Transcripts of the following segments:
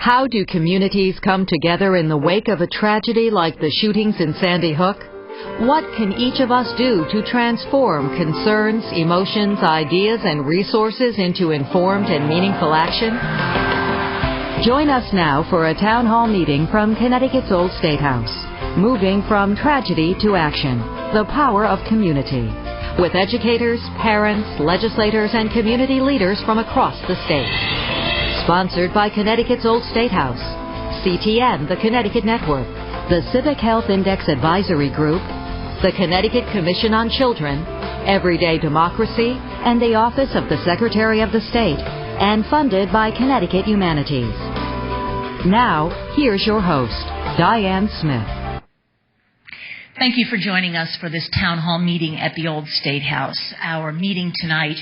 How do communities come together in the wake of a tragedy like the shootings in Sandy Hook? What can each of us do to transform concerns, emotions, ideas, and resources into informed and meaningful action? Join us now for a town hall meeting from Connecticut's Old State House. Moving from tragedy to action, the power of community. With educators, parents, legislators, and community leaders from across the state. Sponsored by Connecticut's Old State House, CTN, the Connecticut Network, the Civic Health Index Advisory Group, the Connecticut Commission on Children, Everyday Democracy, and the Office of the Secretary of the State, and funded by Connecticut Humanities. Now, here's your host, Diane Smith. Thank you for joining us for this town hall meeting at the Old State House. Our meeting tonight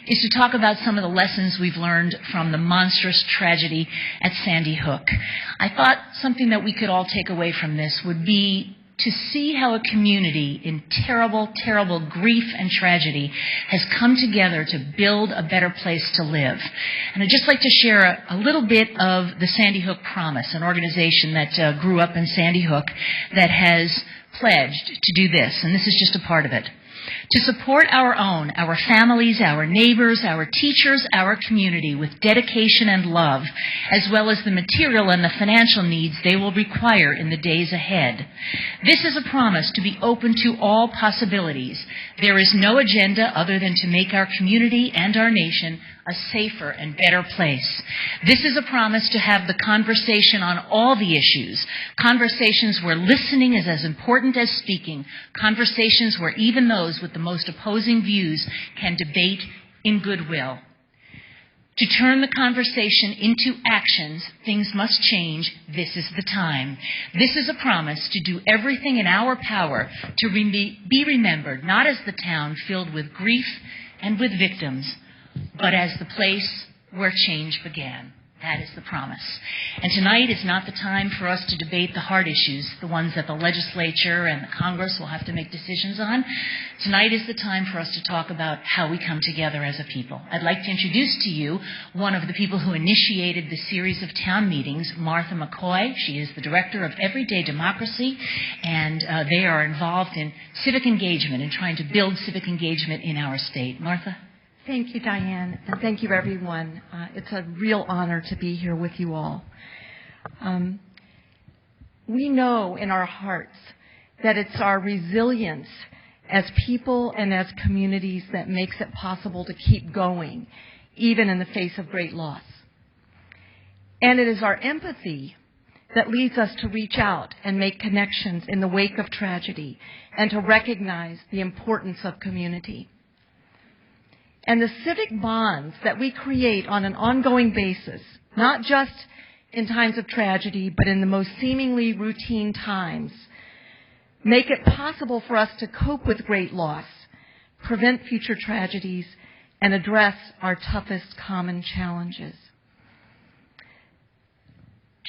is to talk about some of the lessons we've learned from the monstrous tragedy at Sandy Hook. I thought something that we could all take away from this would be to see how a community in terrible, terrible grief and tragedy has come together to build a better place to live. And I'd just like to share a little bit of the Sandy Hook Promise, an organization that grew up in Sandy Hook that has pledged to do this, and this is just a part of it. To support our own, our families, our neighbors, our teachers, our community with dedication and love, as well as the material and the financial needs they will require in the days ahead. This is a promise to be open to all possibilities. There is no agenda other than to make our community and our nation a safer and better place. This is a promise to have the conversation on all the issues, conversations where listening is as important as speaking, conversations where even those with the most opposing views can debate in goodwill. To turn the conversation into actions, things must change. This is the time. This is a promise to do everything in our power to be remembered, not as the town filled with grief and with victims, but as the place where change began. That is the promise. And tonight is not the time for us to debate the hard issues, the ones that the legislature and the Congress will have to make decisions on. Tonight is the time for us to talk about how we come together as a people. I'd like to introduce to you one of the people who initiated the series of town meetings, Martha McCoy. She is the director of Everyday Democracy, and they are involved in civic engagement and trying to build civic engagement in our state. Martha? Thank you, Diane, and thank you, everyone. It's a real honor to be here with you all. We know in our hearts that it's our resilience as people and as communities that makes it possible to keep going, even in the face of great loss. And it is our empathy that leads us to reach out and make connections in the wake of tragedy and to recognize the importance of community. And the civic bonds that we create on an ongoing basis, not just in times of tragedy, but in the most seemingly routine times, make it possible for us to cope with great loss, prevent future tragedies, and address our toughest common challenges.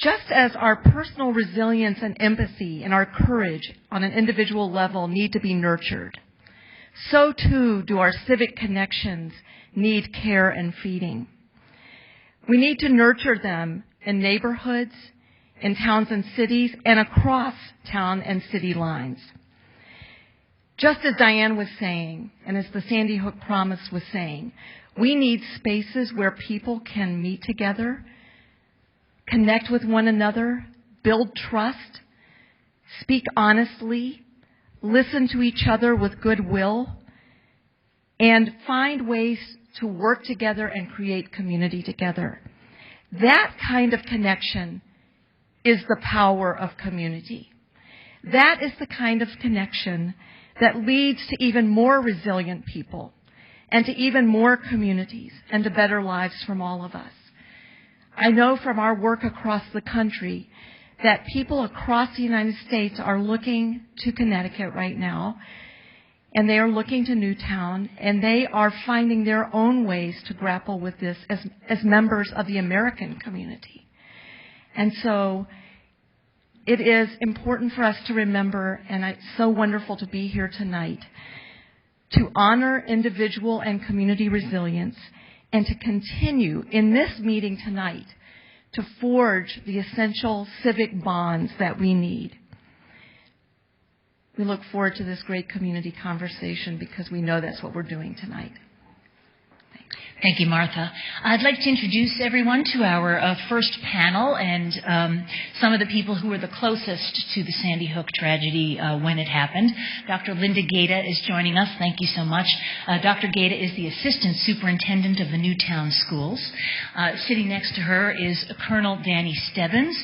Just as our personal resilience and empathy and our courage on an individual level need to be nurtured, so too do our civic connections need care and feeding. We need to nurture them in neighborhoods, in towns and cities, and across town and city lines. Just as Diane was saying, and as the Sandy Hook Promise was saying, we need spaces where people can meet together, connect with one another, build trust, speak honestly, listen to each other with goodwill, and find ways to work together and create community together. That kind of connection is the power of community. That is the kind of connection that leads to even more resilient people and to even more communities and to better lives from all of us. I know from our work across the country that people across the United States are looking to Connecticut right now, and they are looking to Newtown, and they are finding their own ways to grapple with this as members of the American community. And so it is important for us to remember, and it's so wonderful to be here tonight, to honor individual and community resilience, and to continue in this meeting tonight to forge the essential civic bonds that we need. We look forward to this great community conversation because we know that's what we're doing tonight. Thank you, Martha. I'd like to introduce everyone to our first panel and some of the people who were the closest to the Sandy Hook tragedy when it happened. Dr. Linda Gaeta is joining us. Thank you so much. Dr. Gaeta is the Assistant Superintendent of the Newtown Schools. Sitting next to her is Colonel Danny Stebbins.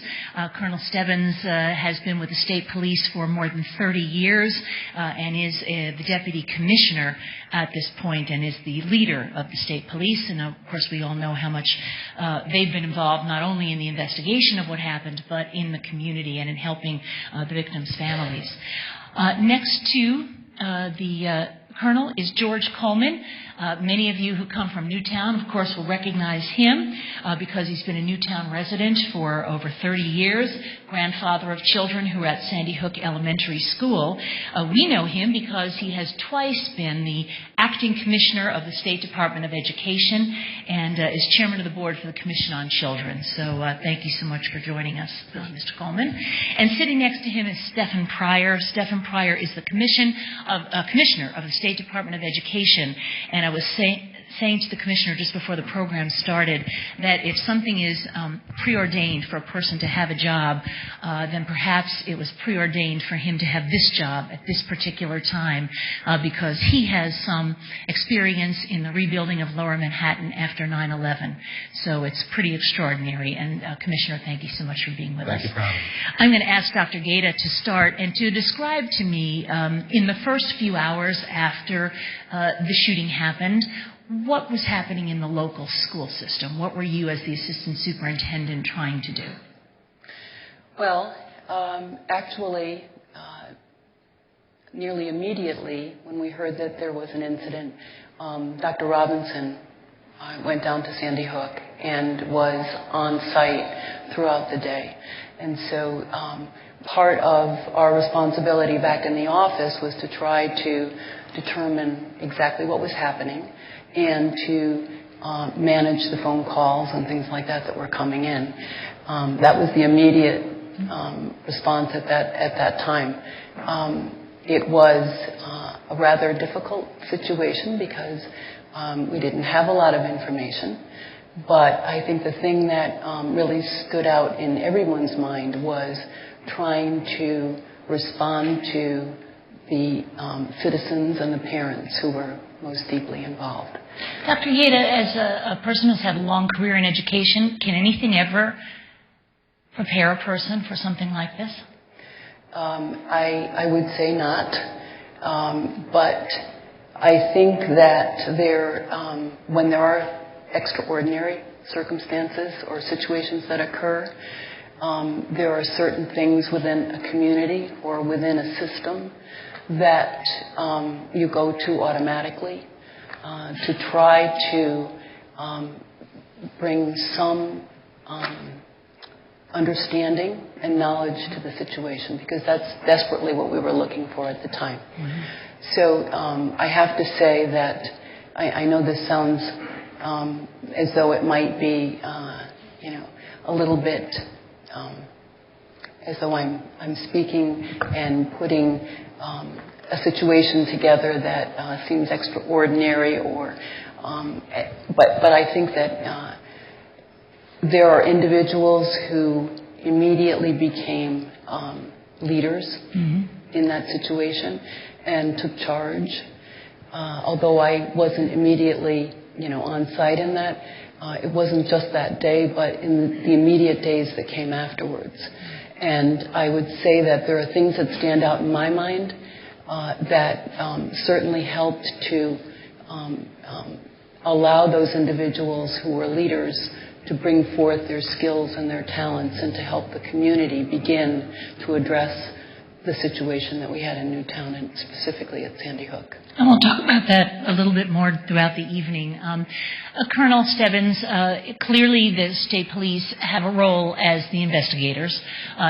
Colonel Stebbins has been with the State Police for more than 30 years and is the Deputy Commissioner at this point and is the leader of the State Police. And of course, we all know how much they've been involved not only in the investigation of what happened, but in the community and in helping the victims' families. Next to the Colonel is George Coleman. Many of you who come from Newtown, of course, will recognize him because he's been a Newtown resident for over 30 years, grandfather of children who are at Sandy Hook Elementary School. We know him because he has twice been the acting commissioner of the State Department of Education and is chairman of the board for the Commission on Children. So thank you so much for joining us, Mr. Coleman. And sitting next to him is Stephen Pryor. Stephen Pryor is the commissioner of the State Department of Education. And I was saying to the commissioner just before the program started that if something is preordained for a person to have a job, then perhaps it was preordained for him to have this job at this particular time because he has some experience in the rebuilding of Lower Manhattan after 9/11. So it's pretty extraordinary. And Commissioner, thank you so much for being with us. Thank you for having me. I'm going to ask Dr. Gaeta to start and to describe to me in the first few hours after the shooting happened, what was happening in the local school system? What were you, as the assistant superintendent, trying to do? Well, actually, nearly immediately when we heard that there was an incident, Dr. Robinson went down to Sandy Hook and was on site throughout the day. And so part of our responsibility back in the office was to try to determine exactly what was happening and to manage the phone calls and things like that were coming in. That was the immediate response at that time. It was a rather difficult situation because we didn't have a lot of information. But I think the thing that really stood out in everyone's mind was trying to respond to the citizens and the parents who were most deeply involved. Dr. Gaeta, as a person who's had a long career in education, can anything ever prepare a person for something like this? I would say not. But I think that when there are extraordinary circumstances or situations that occur, there are certain things within a community or within a system that you go to automatically to try to bring some understanding and knowledge to the situation, because that's desperately what we were looking for at the time. Mm-hmm. So I have to say that I know this sounds as though it might be, a little bit as though I'm speaking and putting a situation together that seems extraordinary, but I think that there are individuals who immediately became leaders mm-hmm. in that situation and took charge. Although I wasn't immediately, on site in that, it wasn't just that day, but in the immediate days that came afterwards. And I would say that there are things that stand out in my mind that certainly helped to allow those individuals who were leaders to bring forth their skills and their talents and to help the community begin to address the situation that we had in Newtown and specifically at Sandy Hook. And we'll talk about that a little bit more throughout the evening. Colonel Stebbins, clearly the state police have a role as the investigators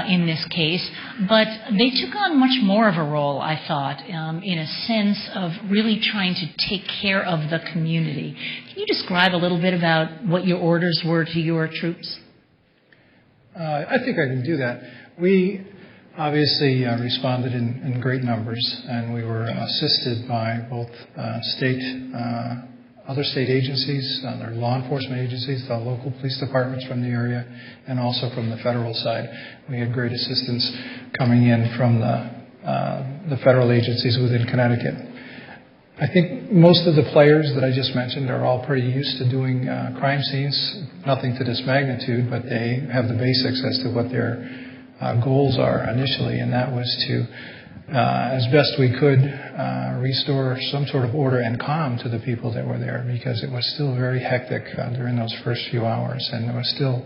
in this case, but they took on much more of a role, I thought, in a sense of really trying to take care of the community. Can you describe a little bit about what your orders were to your troops? I think I can do that. We obviously responded in great numbers, and we were assisted by both other state agencies, other law enforcement agencies, the local police departments from the area, and also from the federal side. We had great assistance coming in from the federal agencies within Connecticut. I think most of the players that I just mentioned are all pretty used to doing crime scenes, nothing to this magnitude, but they have the basics as to what their goals are initially, and that was to, as best we could, restore some sort of order and calm to the people that were there, because it was still very hectic during those first few hours, and there was still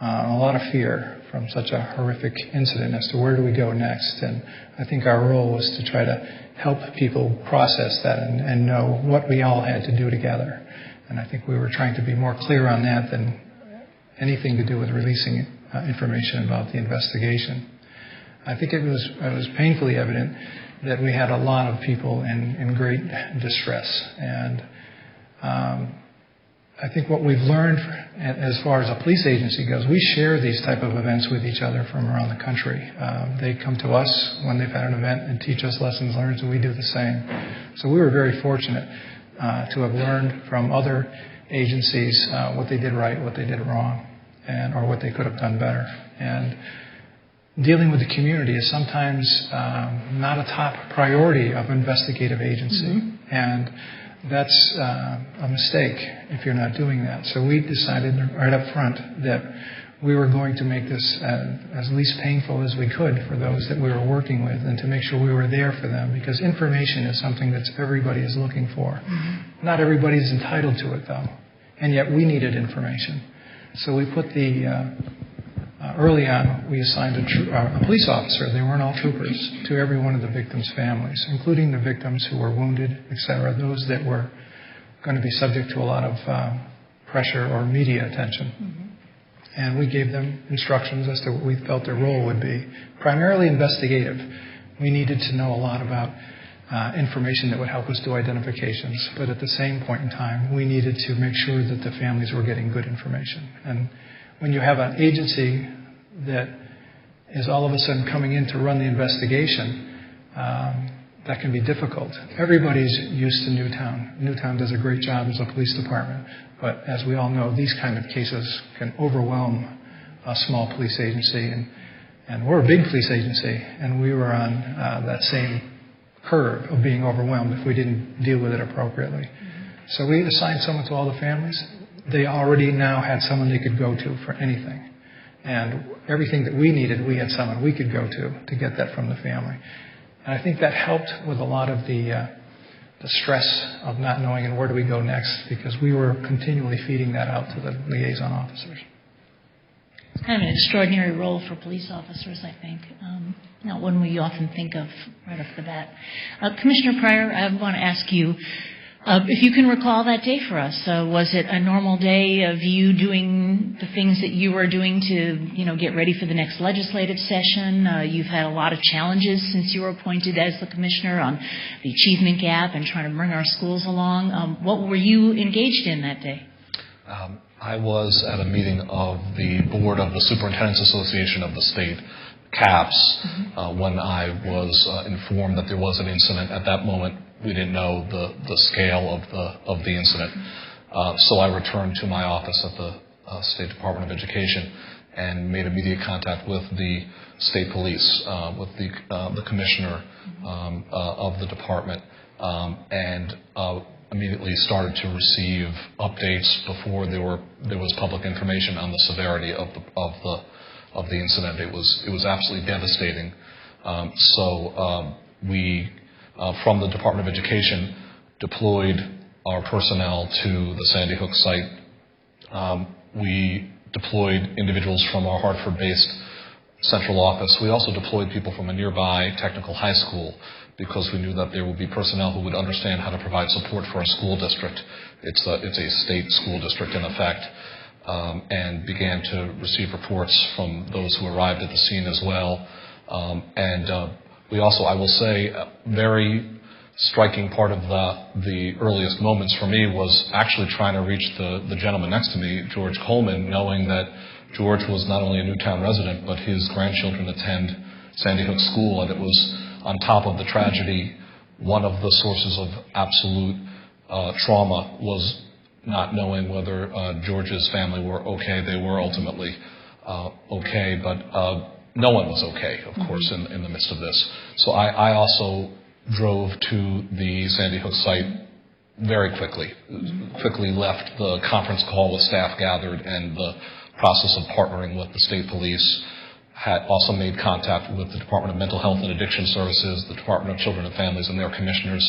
a lot of fear from such a horrific incident as to where do we go next. And I think our role was to try to help people process that and know what we all had to do together. And I think we were trying to be more clear on that than anything to do with releasing information about the investigation. I think it was painfully evident that we had a lot of people in great distress. And I think what we've learned as far as a police agency goes, we share these type of events with each other from around the country. They come to us when they've had an event and teach us lessons learned, and we do the same. So we were very fortunate to have learned from other agencies what they did right, what they did wrong, or what they could have done better. And dealing with the community is sometimes not a top priority of investigative agency. Mm-hmm. And that's a mistake if you're not doing that. So we decided right up front that we were going to make this as least painful as we could for those that we were working with, and to make sure we were there for them, because information is something that everybody is looking for. Mm-hmm. Not everybody is entitled to it, though, and yet we needed information. So we put early on, we assigned a police officer, they weren't all troopers, to every one of the victims' families, including the victims who were wounded, etc., those that were going to be subject to a lot of pressure or media attention. Mm-hmm. And we gave them instructions as to what we felt their role would be, primarily investigative. We needed to know a lot about information that would help us do identifications, but at the same point in time, we needed to make sure that the families were getting good information. And when you have an agency that is all of a sudden coming in to run the investigation, that can be difficult. Everybody's used to Newtown. Newtown does a great job as a police department, but as we all know, these kind of cases can overwhelm a small police agency, and we're a big police agency, and we were on that same curve of being overwhelmed if we didn't deal with it appropriately. Mm-hmm. So we assigned someone to all the families. They already now had someone they could go to for anything. And everything that we needed, we had someone we could go to get that from the family. And I think that helped with a lot of the stress of not knowing and where do we go next, because we were continually feeding that out to the liaison officers. It's kind of an extraordinary role for police officers, I think. Not one we often think of right off the bat. Commissioner Pryor, I want to ask you, if you can recall that day for us, was it a normal day of you doing the things that you were doing to, get ready for the next legislative session? You've had a lot of challenges since you were appointed as the commissioner on the achievement gap and trying to bring our schools along. What were you engaged in that day? I was at a meeting of the board of the Superintendent's Association of the state, CAPS, when I was informed that there was an incident. At that moment, we didn't know the scale of the incident. So I returned to my office at the State Department of Education and made immediate contact with the state police, with the commissioner of the department, and immediately started to receive updates before there was public information on the severity of the incident. It was absolutely devastating. So we, from the Department of Education, deployed our personnel to the Sandy Hook site. We deployed individuals from our Hartford-based central office. We also deployed people from a nearby technical high school, because we knew that there would be personnel who would understand how to provide support for a school district. It's a state school district in effect, and began to receive reports from those who arrived at the scene as well. We also, I will say, a very striking part of the earliest moments for me was actually trying to reach the gentleman next to me, George Coleman, knowing that George was not only a Newtown resident, but his grandchildren attend Sandy Hook School, and it was on top of the tragedy. One of the sources of absolute trauma was not knowing whether George's family were okay. They were ultimately okay, but no one was okay, of course, in the midst of this. So I also drove to the Sandy Hook site very quickly. Quickly left the conference call with staff gathered and the process of partnering with the state police. Had also made contact with the Department of Mental Health and Addiction Services, the Department of Children and Families, and their commissioners.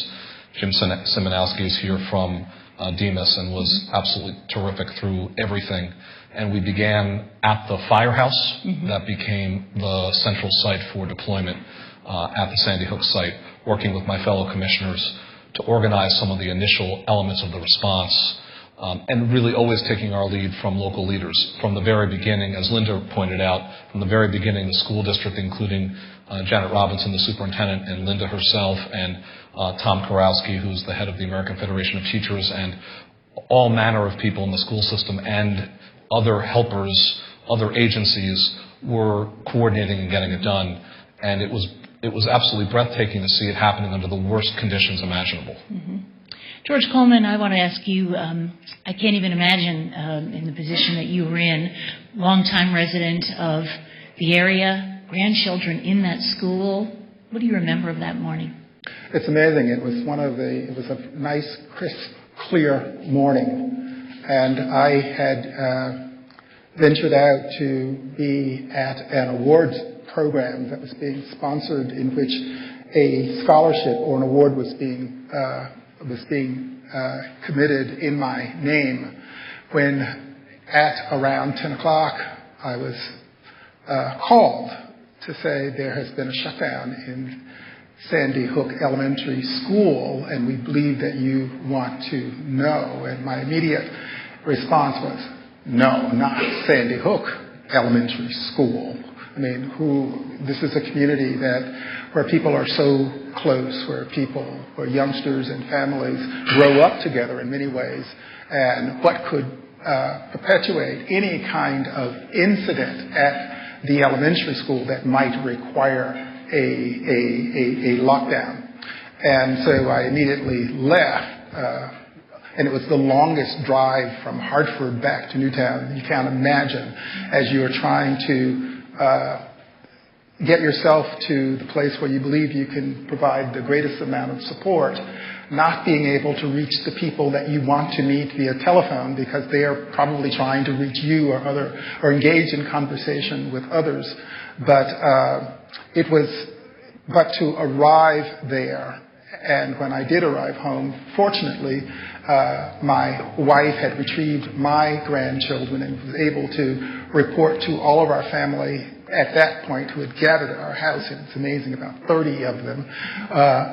Jim Simonowski is here from Demas and was absolutely terrific through everything. And we began at the firehouse. That became the central site for deployment at the Sandy Hook site, working with my fellow commissioners to organize some of the initial elements of the response. And really always taking our lead from local leaders. From the very beginning, as Linda pointed out, from the very beginning, the school district, including Janet Robinson, the superintendent, and Linda herself, and Tom Karowski, who's the head of the American Federation of Teachers, and all manner of people in the school system, and other helpers, other agencies, were coordinating and getting it done. And it was absolutely breathtaking to see it happening under the worst conditions imaginable. George Coleman, I want to ask you, I can't even imagine in the position that you were in, longtime resident of the area, grandchildren in that school. What do you remember of that morning? It's amazing. It was a nice, crisp, clear morning. And I had ventured out to be at an awards program that was being sponsored, in which a scholarship or an award was being committed in my name, when at around 10 o'clock I was called to say there has been a shutdown in Sandy Hook Elementary School and we believe that you want to know. And my immediate response was, no, not Sandy Hook Elementary School. I mean, this is a community where people are so close, where youngsters and families grow up together in many ways, and what could perpetuate any kind of incident at the elementary school that might require a lockdown. And so I immediately left, and it was the longest drive from Hartford back to Newtown. You can't imagine, as you are trying to get yourself to the place where you believe you can provide the greatest amount of support, not being able to reach the people that you want to meet via telephone because they are probably trying to reach you or engage in conversation with others. But to arrive there, and when I did arrive home, fortunately, my wife had retrieved my grandchildren and was able to report to all of our family at that point who had gathered at our house, and it's amazing, about 30 of them,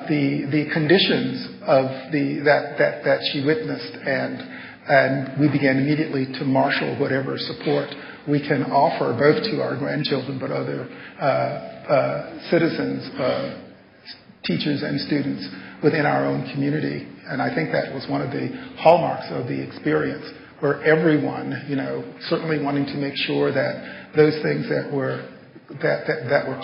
the conditions of that she witnessed, and we began immediately to marshal whatever support we can offer, both to our grandchildren but other citizens, teachers and students within our own community. And I think that was one of the hallmarks of the experience, where everyone, certainly wanting to make sure that those things that were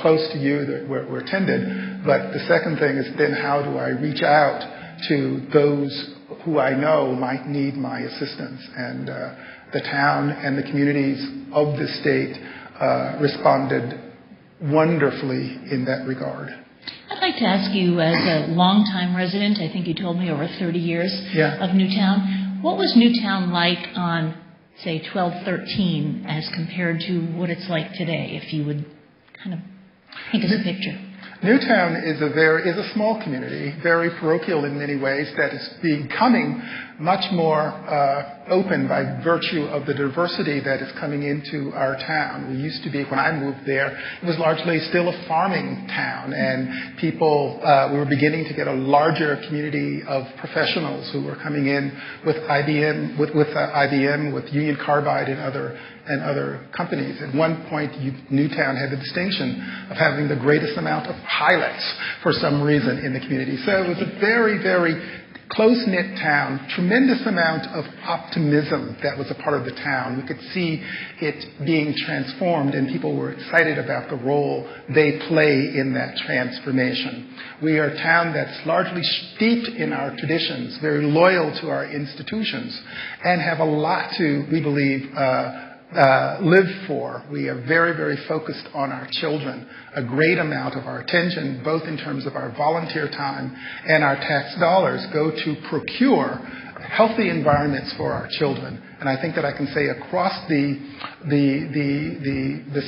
close to you that were tended. But the second thing is then how do I reach out to those who I know might need my assistance? And the town and the communities of the state responded wonderfully in that regard. I'd like to ask you, as a longtime resident, I think you told me over 30 years of Newtown, what was Newtown like on, say, 12/13 as compared to what it's like today, if you would kind of paint us a picture? Newtown is a small community, very parochial in many ways, that is becoming much more open by virtue of the diversity that is coming into our town. We used to be, when I moved there, it was largely still a farming town, and people, we were beginning to get a larger community of professionals who were coming in with IBM, with Union Carbide and other companies. At one point, Newtown had the distinction of having the greatest amount of pilots for some reason in the community. So it was a very, very close-knit town, tremendous amount of optimism that was a part of the town. We could see it being transformed, and people were excited about the role they play in that transformation. We are a town that's largely steeped in our traditions, very loyal to our institutions, and have a lot to, we believe, live for. We are very, very focused on our children. A great amount of our attention, both in terms of our volunteer time and our tax dollars, go to procure healthy environments for our children. And I think that I can say across the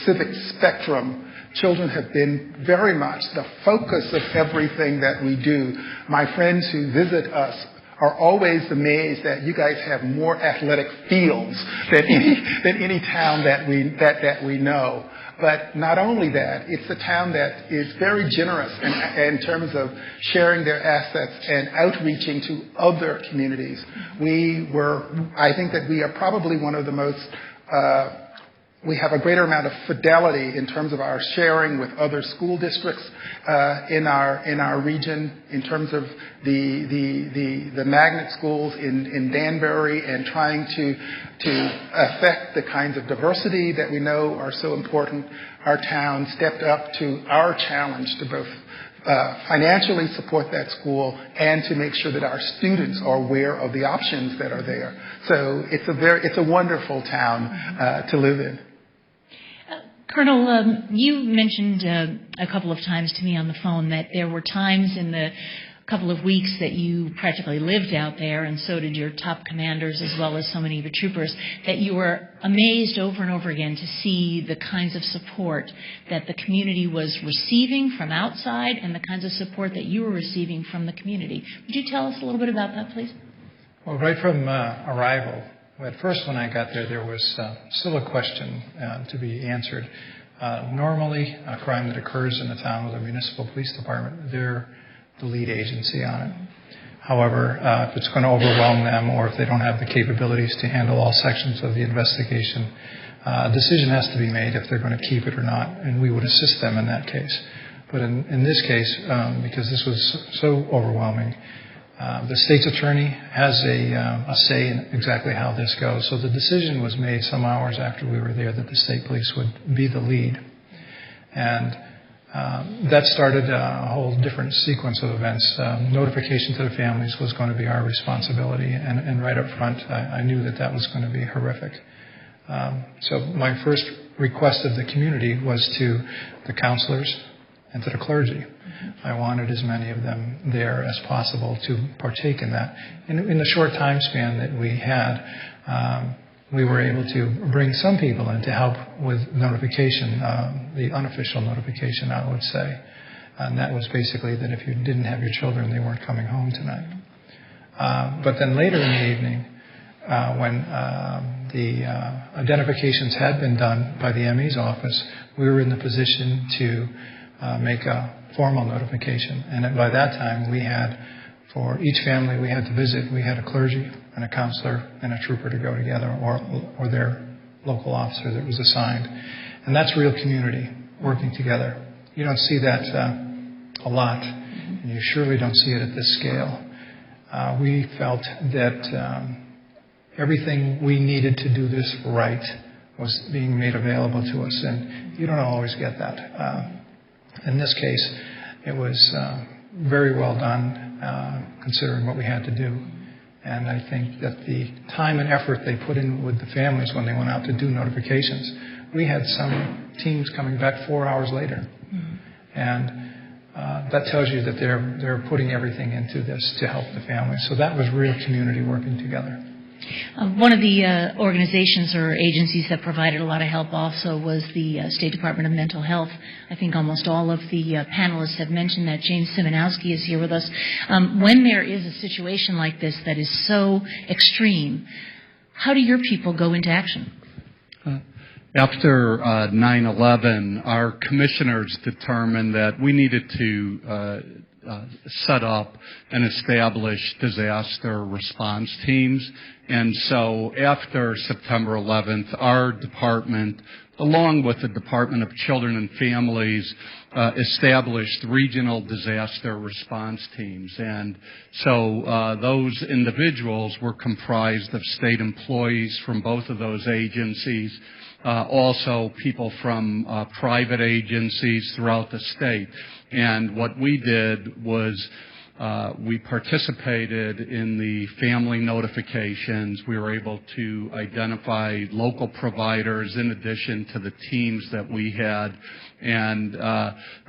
civic spectrum, children have been very much the focus of everything that we do. My friends who visit us are always amazed that you guys have more athletic fields than any town that we know. But not only that, it's a town that is very generous in terms of sharing their assets and outreaching to other communities. I think that we are probably one of the most we have a greater amount of fidelity in terms of our sharing with other school districts in our region, in terms of the magnet schools in Danbury, and trying to affect the kinds of diversity that we know are so important. Our town stepped up to our challenge to both financially support that school and to make sure that our students are aware of the options that are there. So it's a wonderful town to live in. Colonel, you mentioned a couple of times to me on the phone that there were times in the couple of weeks that you practically lived out there, and so did your top commanders as well as so many of your troopers, that you were amazed over and over again to see the kinds of support that the community was receiving from outside and the kinds of support that you were receiving from the community. Would you tell us a little bit about that, please? Well, right from arrival, at first when I got there, there was still a question to be answered. Normally, a crime that occurs in a town with a municipal police department, they're the lead agency on it. However, if it's going to overwhelm them or if they don't have the capabilities to handle all sections of the investigation, a decision has to be made if they're going to keep it or not, and we would assist them in that case. But in this case, because this was so overwhelming, the state's attorney has a say in exactly how this goes. So the decision was made some hours after we were there that the state police would be the lead. And that started a whole different sequence of events. Notification to the families was going to be our responsibility. And right up front, I knew that was going to be horrific. So my first request of the community was to the counselors and to the clergy. I wanted as many of them there as possible to partake in that. In the short time span that we had, we were able to bring some people in to help with notification, the unofficial notification, I would say. And that was basically that if you didn't have your children, they weren't coming home tonight. But then later in the evening, when the identifications had been done by the ME's office, we were in the position to make a formal notification. And by that time, we had, for each family we had to visit, we had a clergy and a counselor and a trooper to go together, or their local officer that was assigned. And that's real community working together. You don't see that a lot, and you surely don't see it at this scale. We felt that everything we needed to do this right was being made available to us, and you don't always get that. In this case, it was very well done, considering what we had to do. And I think that the time and effort they put in with the families when they went out to do notifications, we had some teams coming back 4 hours later. Mm-hmm. And that tells you that they're putting everything into this to help the families. So that was real community working together. One of the organizations or agencies that provided a lot of help also was the State Department of Mental Health. I think almost all of the panelists have mentioned that. James Simonowski is here with us. When there is a situation like this that is so extreme, how do your people go into action? After 9/11, our commissioners determined that we needed to set up and establish disaster response teams And so after September 11th, our department, along with the Department of Children and Families, established regional disaster response teams. And so those individuals were comprised of state employees from both of those agencies, also people from private agencies throughout the state. And what we did was we participated in the family notifications. We were able to identify local providers in addition to the teams that we had. And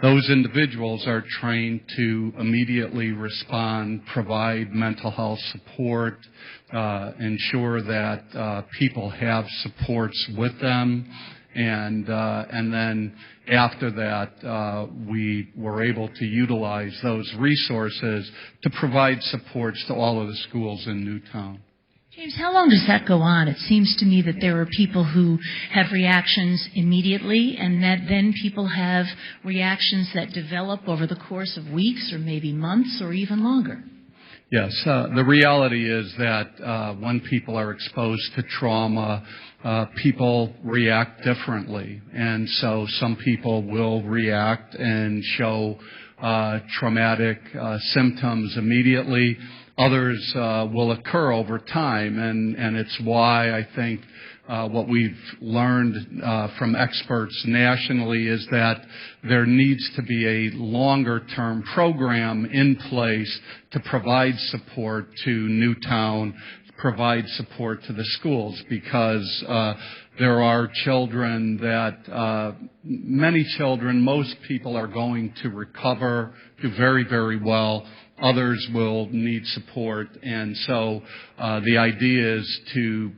those individuals are trained to immediately respond, provide mental health support, ensure that people have supports with them. And then after that, we were able to utilize those resources to provide supports to all of the schools in Newtown. James, how long does that go on? It seems to me that there are people who have reactions immediately, and that then people have reactions that develop over the course of weeks or maybe months or even longer. Yes, the reality is that when people are exposed to trauma, people react differently. And so some people will react and show traumatic symptoms immediately. Others will occur over time. And it's why I think what we've learned from experts nationally is that there needs to be a longer-term program in place to provide support to Newtown, provide support to the schools, because there are children that, many children, most people are going to recover, do very, very well. Others will need support, and so the idea is to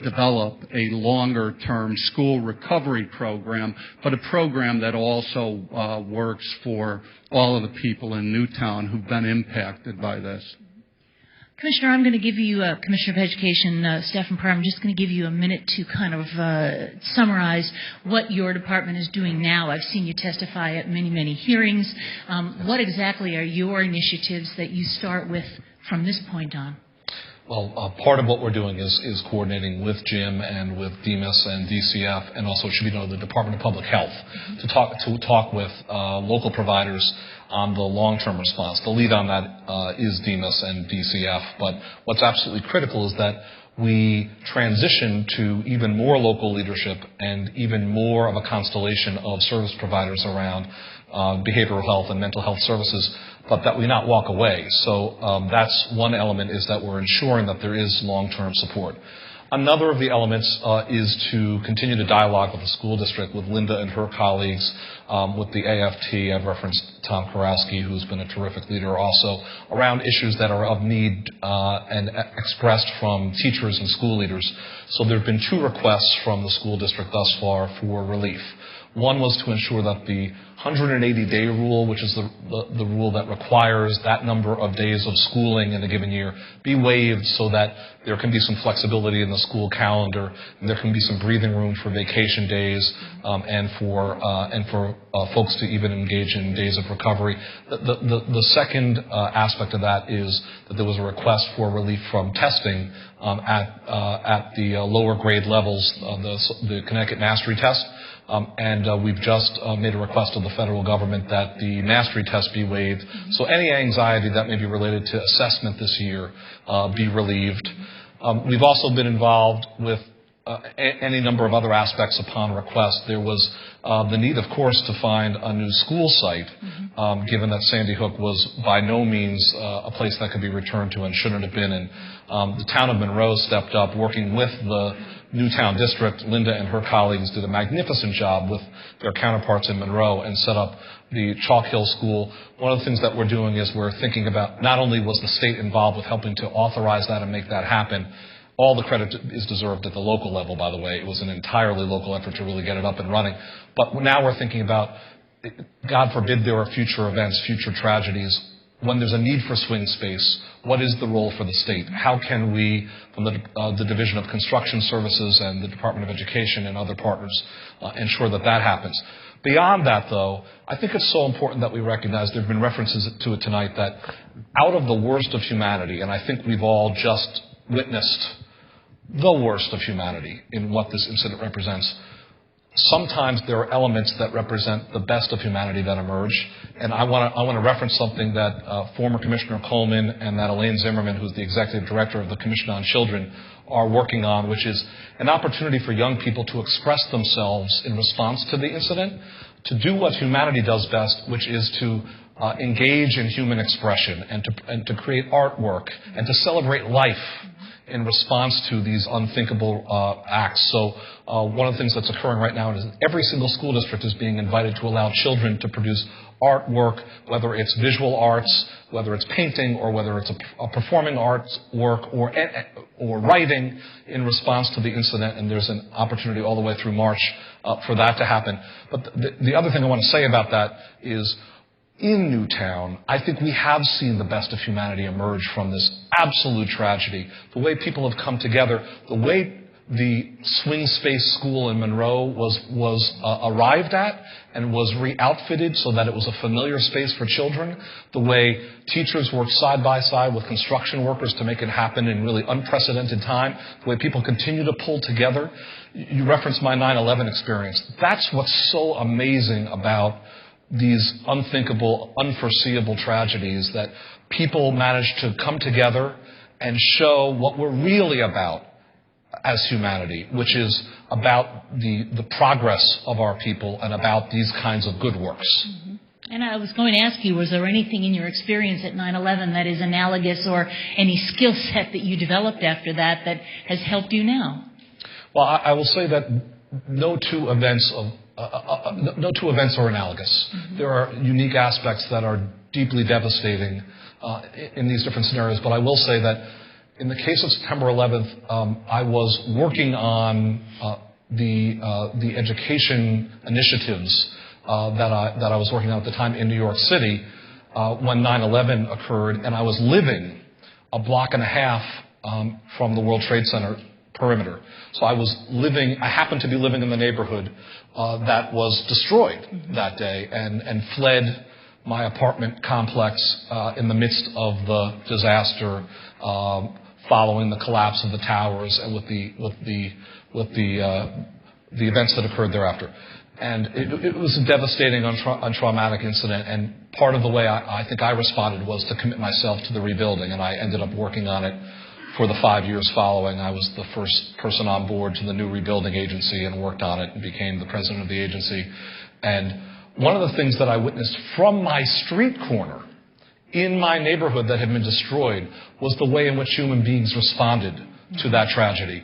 develop a longer-term school recovery program, but a program that also works for all of the people in Newtown who've been impacted by this. Commissioner, I'm going to give you, Commissioner of Education, Stephen Pryor, I'm just going to give you a minute to kind of summarize what your department is doing now. I've seen you testify at many, many hearings. What exactly are your initiatives that you start with from this point on? Well, part of what we're doing is coordinating with Jim and with DEMAS and DCF, and also, it should be known, the Department of Public Health, to talk with local providers on the long-term response. The lead on that is DEMAS and DCF, but what's absolutely critical is that we transition to even more local leadership and even more of a constellation of service providers around behavioral health and mental health services, but that we not walk away. So that's one element, is that we're ensuring that there is long-term support. Another of the elements is to continue to dialogue with the school district, with Linda and her colleagues, with the AFT. I've referenced Tom Karowski, who's been a terrific leader also, around issues that are of need and expressed from teachers and school leaders. So there have been 2 requests from the school district thus far for relief. One was to ensure that the 180-day rule, which is the rule that requires that number of days of schooling in a given year, be waived so that there can be some flexibility in the school calendar, and there can be some breathing room for vacation days and for folks to even engage in days of recovery. The second aspect of that is that there was a request for relief from testing at the lower grade levels, the Connecticut Mastery Test. And we've just made a request of the federal government that the mastery test be waived. So any anxiety that may be related to assessment this year be relieved. We've also been involved with any number of other aspects upon request. There was the need, of course, to find a new school site, given that Sandy Hook was by no means a place that could be returned to and shouldn't have been. And the town of Monroe stepped up, working with the Newtown district. Linda and her colleagues did a magnificent job with their counterparts in Monroe and set up the Chalk Hill School. One of the things that we're doing is we're thinking about, not only was the state involved with helping to authorize that and make that happen, all the credit is deserved at the local level, by the way. It was an entirely local effort to really get it up and running. But now we're thinking about, God forbid there are future events, future tragedies. When there's a need for swing space, what is the role for the state? How can we, from the Division of Construction Services and the Department of Education and other partners, ensure that that happens? Beyond that, though, I think it's so important that we recognize, there have been references to it tonight, that out of the worst of humanity, and I think we've all just witnessed the worst of humanity in what this incident represents. Sometimes there are elements that represent the best of humanity that emerge, and I want to reference something that former Commissioner Coleman and that Elaine Zimmerman, who's the executive director of the Commission on Children, are working on, which is an opportunity for young people to express themselves in response to the incident, to do what humanity does best, which is to engage in human expression and to create artwork and to celebrate life in response to these unthinkable acts. So one of the things that's occurring right now is every single school district is being invited to allow children to produce artwork, whether it's visual arts, whether it's painting, or whether it's a performing arts work or writing in response to the incident. And there's an opportunity all the way through March for that to happen. But the other thing I want to say about that is, in Newtown, I think we have seen the best of humanity emerge from this absolute tragedy. The way people have come together, the way the swing space school in Monroe was arrived at and was re-outfitted so that it was a familiar space for children, the way teachers worked side by side with construction workers to make it happen in really unprecedented time, the way people continue to pull together. You referenced my 9/11 experience. That's what's so amazing about these unthinkable, unforeseeable tragedies, that people manage to come together and show what we're really about as humanity, which is about the progress of our people and about these kinds of good works. Mm-hmm. And I was going to ask you, was there anything in your experience at 9/11 that is analogous, or any skill set that you developed after that has helped you now? Well, I will say that no two events are analogous. Mm-hmm. There are unique aspects that are deeply devastating in these different scenarios. But I will say that in the case of September 11th, I was working on the education initiatives that I was working on at the time in New York City when 9/11 occurred, and I was living a block and a half from the World Trade Center perimeter. So I happened to be living in the neighborhood that was destroyed that day, and fled my apartment complex in the midst of the disaster following the collapse of the towers and with the events that occurred thereafter. And it was a devastating, untraumatic incident, and part of the way I think I responded was to commit myself to the rebuilding, and I ended up working on it for the 5 years following. I was the first person on board to the new rebuilding agency and worked on it and became the president of the agency. And one of the things that I witnessed from my street corner in my neighborhood that had been destroyed was the way in which human beings responded to that tragedy.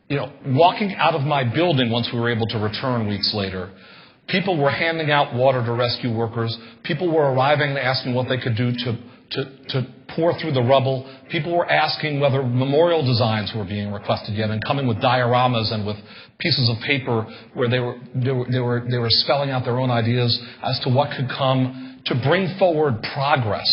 You know, walking out of my building once we were able to return weeks later, people were handing out water to rescue workers. People were arriving and asking what they could do to pour through the rubble. People were asking whether memorial designs were being requested yet, and coming with dioramas and with pieces of paper where they were spelling out their own ideas as to what could come to bring forward progress.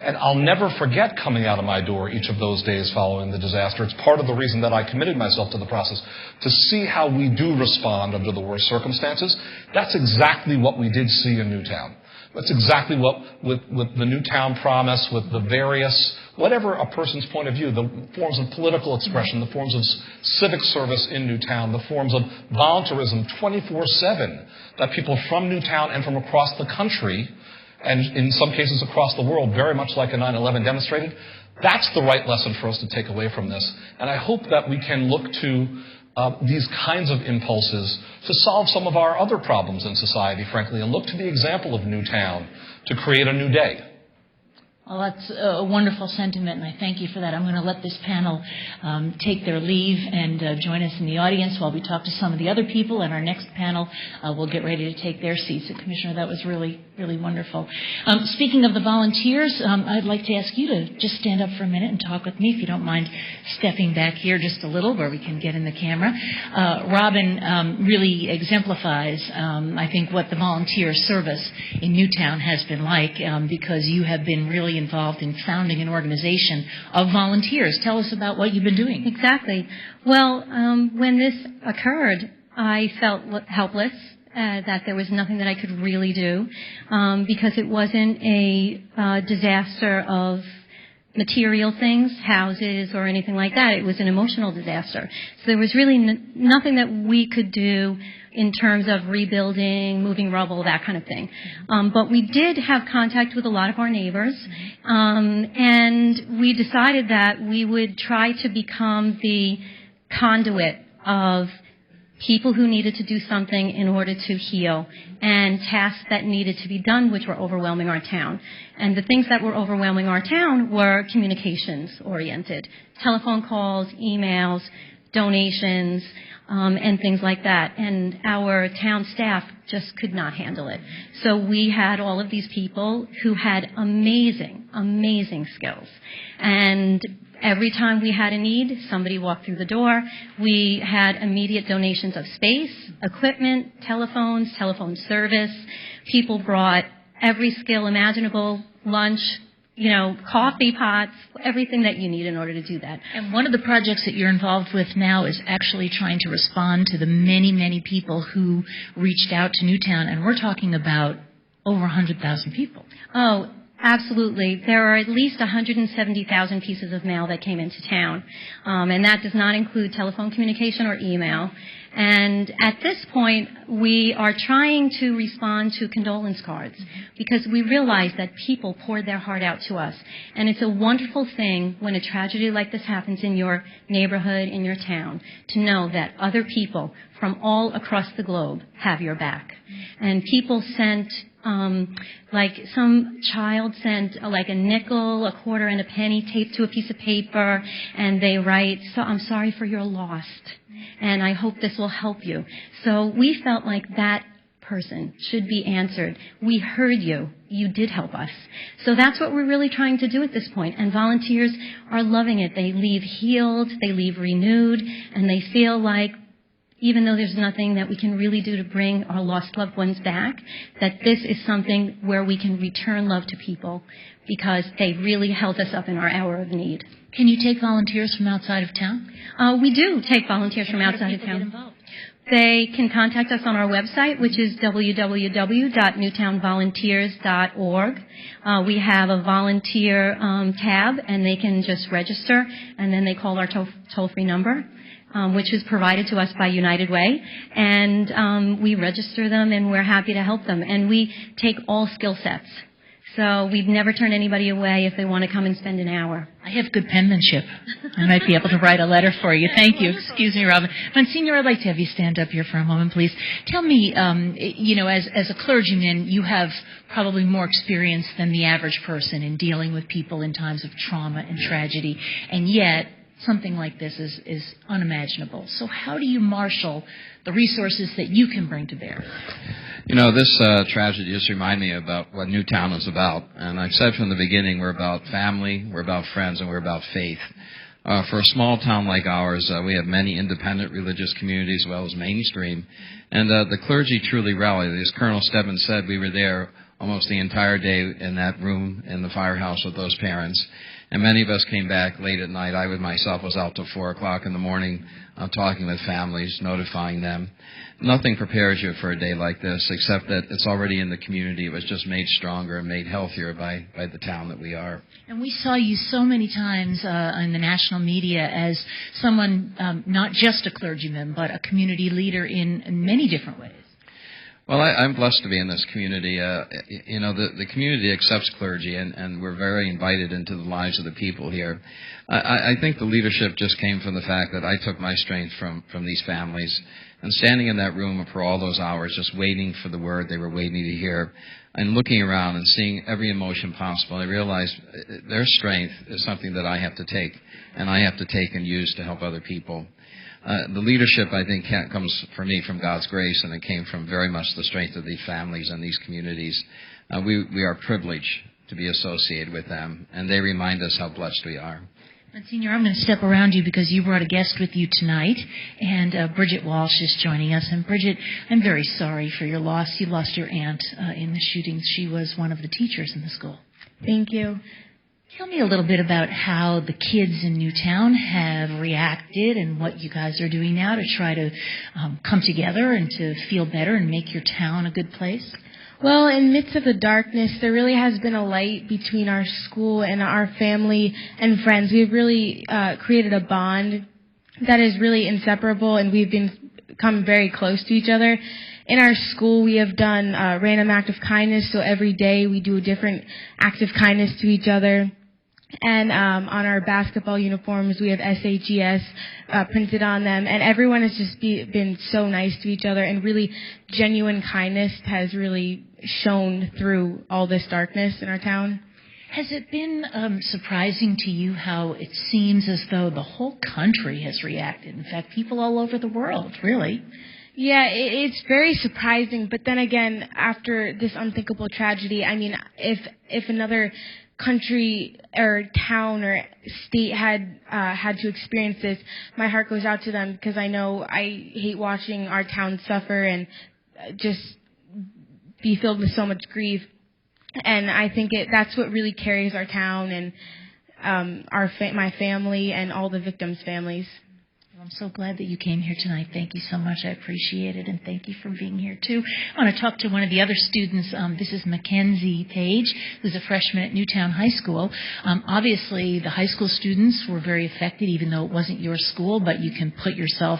And I'll never forget coming out of my door each of those days following the disaster. It's part of the reason that I committed myself to the process, to see how we do respond under the worst circumstances. That's exactly what we did see in Newtown. That's exactly what, with the Newtown Promise, with the various, whatever a person's point of view, the forms of political expression, the forms of civic service in Newtown, the forms of volunteerism 24/7 that people from Newtown and from across the country, and in some cases across the world, very much like a 9/11 demonstrated. That's the right lesson for us to take away from this. And I hope that we can look to these kinds of impulses to solve some of our other problems in society, frankly, and look to the example of Newtown to create a new day. Well, that's a wonderful sentiment, and I thank you for that. I'm going to let this panel take their leave and join us in the audience while we talk to some of the other people. And our next panel will get ready to take their seats. So, Commissioner, that was really, really wonderful. Speaking of the volunteers, I'd like to ask you to just stand up for a minute and talk with me, if you don't mind stepping back here just a little where we can get in the camera. Robin really exemplifies, I think, what the volunteer service in Newtown has been like, because you have been really involved in founding an organization of volunteers. Tell us about what you've been doing. Exactly. Well, when this occurred, I felt helpless, that there was nothing that I could really do, because it wasn't a disaster of material things, houses or anything like that. It was an emotional disaster. So there was really nothing that we could do in terms of rebuilding, moving rubble, that kind of thing. But we did have contact with a lot of our neighbors, and we decided that we would try to become the conduit of people who needed to do something in order to heal, and tasks that needed to be done, which were overwhelming our town. And the things that were overwhelming our town were communications-oriented. Telephone calls, emails, donations, and things like that. And our town staff just could not handle it. So we had all of these people who had amazing, amazing skills. And every time we had a need, somebody walked through the door. We had immediate donations of space, equipment, telephones, telephone service. People brought every skill imaginable, lunch, coffee pots, everything that you need in order to do that. And one of the projects that you're involved with now is actually trying to respond to the many, many people who reached out to Newtown, and we're talking about over 100,000 people. Oh, absolutely. There are at least 170,000 pieces of mail that came into town, and that does not include telephone communication or email. And at this point, we are trying to respond to condolence cards because we realize that people poured their heart out to us. And it's a wonderful thing when a tragedy like this happens in your neighborhood, in your town, to know that other people from all across the globe have your back. And people sent like some child sent like a nickel, a quarter, and a penny taped to a piece of paper, and they write, "So I'm sorry for your loss, and I hope this will help you." So we felt like that person should be answered. We heard you. You did help us. So that's what we're really trying to do at this point. And volunteers are loving it. They leave healed, they leave renewed, and they feel like even though there's nothing that we can really do to bring our lost loved ones back, that this is something where we can return love to people because they really held us up in our hour of need. Can you take volunteers from outside of town? We do take volunteers from outside of town. Get involved? They can contact us on our website, which is www.newtownvolunteers.org. We have a volunteer tab, and they can just register, and then they call our toll-free number, which is provided to us by United Way, and we register them, and we're happy to help them. And we take all skill sets. So we've never turned anybody away if they want to come and spend an hour. I have good penmanship. I might be able to write a letter for you. Thank you. Excuse me, Robin. Monsignor, I'd like to have you stand up here for a moment, please. Tell me, as a clergyman, you have probably more experience than the average person in dealing with people in times of trauma and tragedy, and yet something like this is unimaginable. So how do you marshal the resources that you can bring to bear? This tragedy just reminded me about what Newtown is about. And I've said from the beginning, we're about family, we're about friends, and we're about faith. For a small town like ours, we have many independent religious communities as well as mainstream. And the clergy truly rallied. As Colonel Stebbins said, we were there almost the entire day in that room in the firehouse with those parents. And many of us came back late at night. I myself was out till 4 o'clock in the morning talking with families, notifying them. Nothing prepares you for a day like this except that it's already in the community. It was just made stronger and made healthier by the town that we are. And we saw you so many times in the national media as someone, not just a clergyman, but a community leader in many different ways. Well, I'm blessed to be in this community. The community accepts clergy, and we're very invited into the lives of the people here. I think the leadership just came from the fact that I took my strength from these families. And standing in that room for all those hours, just waiting for the word they were waiting to hear, and looking around and seeing every emotion possible, I realized their strength is something that I have to take, and I have to take and use to help other people. The leadership, I think, comes for me from God's grace, and it came from very much the strength of these families and these communities. We are privileged to be associated with them, and they remind us how blessed we are. Monsignor, I'm going to step around you because you brought a guest with you tonight, and Bridget Walsh is joining us. And Bridget, I'm very sorry for your loss. You lost your aunt in the shootings. She was one of the teachers in the school. Thank you. Tell me a little bit about how the kids in Newtown have reacted and what you guys are doing now to try to come together and to feel better and make your town a good place. Well, in the midst of the darkness, there really has been a light between our school and our family and friends. We've really created a bond that is really inseparable, and we've become very close to each other. In our school, we have done random act of kindness, so every day we do a different act of kindness to each other. And on our basketball uniforms, we have SAGS printed on them. And everyone has just been so nice to each other, and really genuine kindness has really shone through all this darkness in our town. Has it been surprising to you how it seems as though the whole country has reacted? In fact, people all over the world, really. Yeah, it's very surprising. But then again, after this unthinkable tragedy, I mean, if another country or town or state had to experience this, my heart goes out to them, because I know I hate watching our town suffer and just be filled with so much grief. And I think that's what really carries our town and my family and all the victims' families. I'm so glad that you came here tonight. Thank you so much. I appreciate it, and thank you for being here, too. I want to talk to one of the other students. This is Mackenzie Page, who's a freshman at Newtown High School. Obviously, the high school students were very affected, even though it wasn't your school, but you can put yourself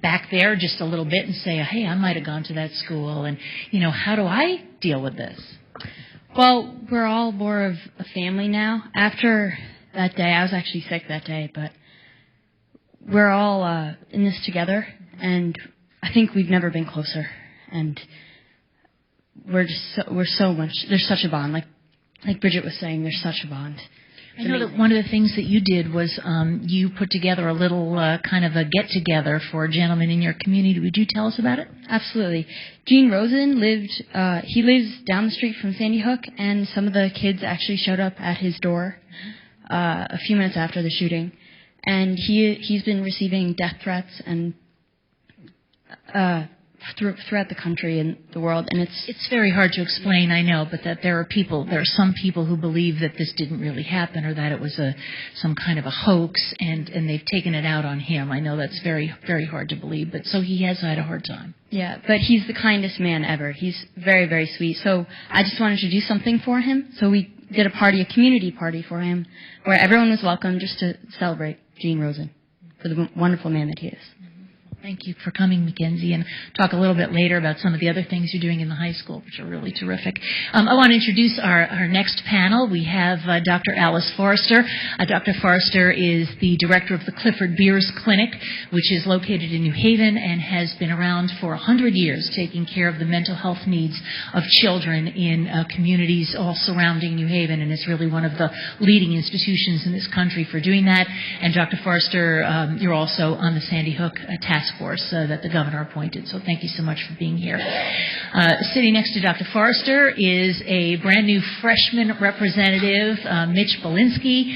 back there just a little bit and say, hey, I might have gone to that school, and, how do I deal with this? Well, we're all more of a family now. After that day, I was actually sick that day, but we're all in this together, and I think we've never been closer. And we're so much. There's such a bond. Like Bridget was saying, there's such a bond. I know that one of the things that you did was you put together a little kind of a get-together for gentlemen in your community. Would you tell us about it? Absolutely. Gene Rosen lives down the street from Sandy Hook, and some of the kids actually showed up at his door a few minutes after the shooting. And he's been receiving death threats and throughout the country and the world, and it's very hard to explain, I know, but that there are some people who believe that this didn't really happen, or that it was some kind of a hoax, and they've taken it out on him. I know that's very, very hard to believe, but so he has had a hard time. Yeah, but he's the kindest man ever. He's very, very sweet. So I just wanted to do something for him. So we did a community party for him, where everyone was welcome, just to celebrate Gene Rosen for the wonderful man that he is. Thank you for coming, Mackenzie, and talk a little bit later about some of the other things you're doing in the high school, which are really terrific. I want to introduce our next panel. We have Dr. Alice Forrester. Dr. Forrester is the director of the Clifford Beers Clinic, which is located in New Haven and has been around for 100 years, taking care of the mental health needs of children in communities all surrounding New Haven, and is really one of the leading institutions in this country for doing that. And Dr. Forrester, you're also on the Sandy Hook task force that the governor appointed. So thank you so much for being here. Sitting next to Dr. Forrester is a brand new freshman representative, Mitch Belinsky.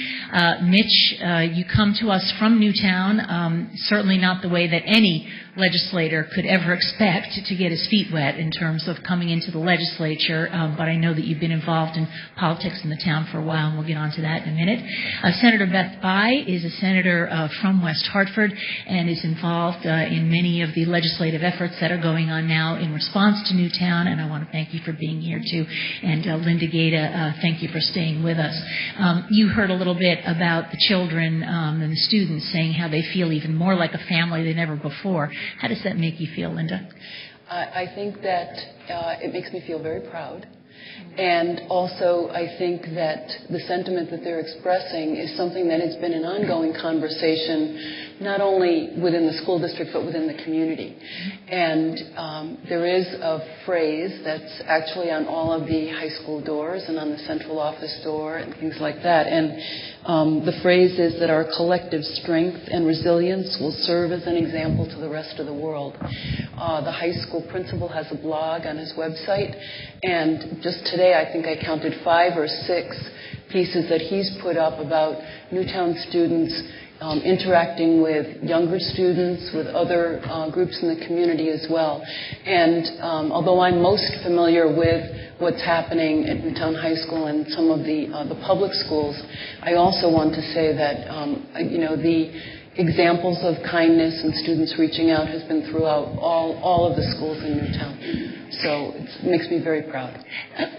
Mitch, you come to us from Newtown, certainly not the way that any legislator could ever expect to get his feet wet in terms of coming into the legislature, but I know that you've been involved in politics in the town for a while, and we'll get on to that in a minute. Senator Beth Bai is a senator from West Hartford and is involved in many of the legislative efforts that are going on now in response to Newtown, and I want to thank you for being here too. And Linda Gaeta, thank you for staying with us. You heard a little bit about the children and the students saying how they feel even more like a family than ever before. How does that make you feel, Linda? I think that it makes me feel very proud. And also, I think that the sentiment that they're expressing is something that has been an ongoing conversation, not only within the school district, but within the community. And there is a phrase that's actually on all of the high school doors and on the central office door and things like that. And the phrase is that our collective strength and resilience will serve as an example to the rest of the world. The high school principal has a blog on his website, and just today I think I counted 5 or 6 pieces that he's put up about Newtown students interacting with younger students, with other groups in the community as well. And although I'm most familiar with what's happening at Newtown High School and some of the public schools, I also want to say that the examples of kindness and students reaching out has been throughout all of the schools in Newtown. So it makes me very proud.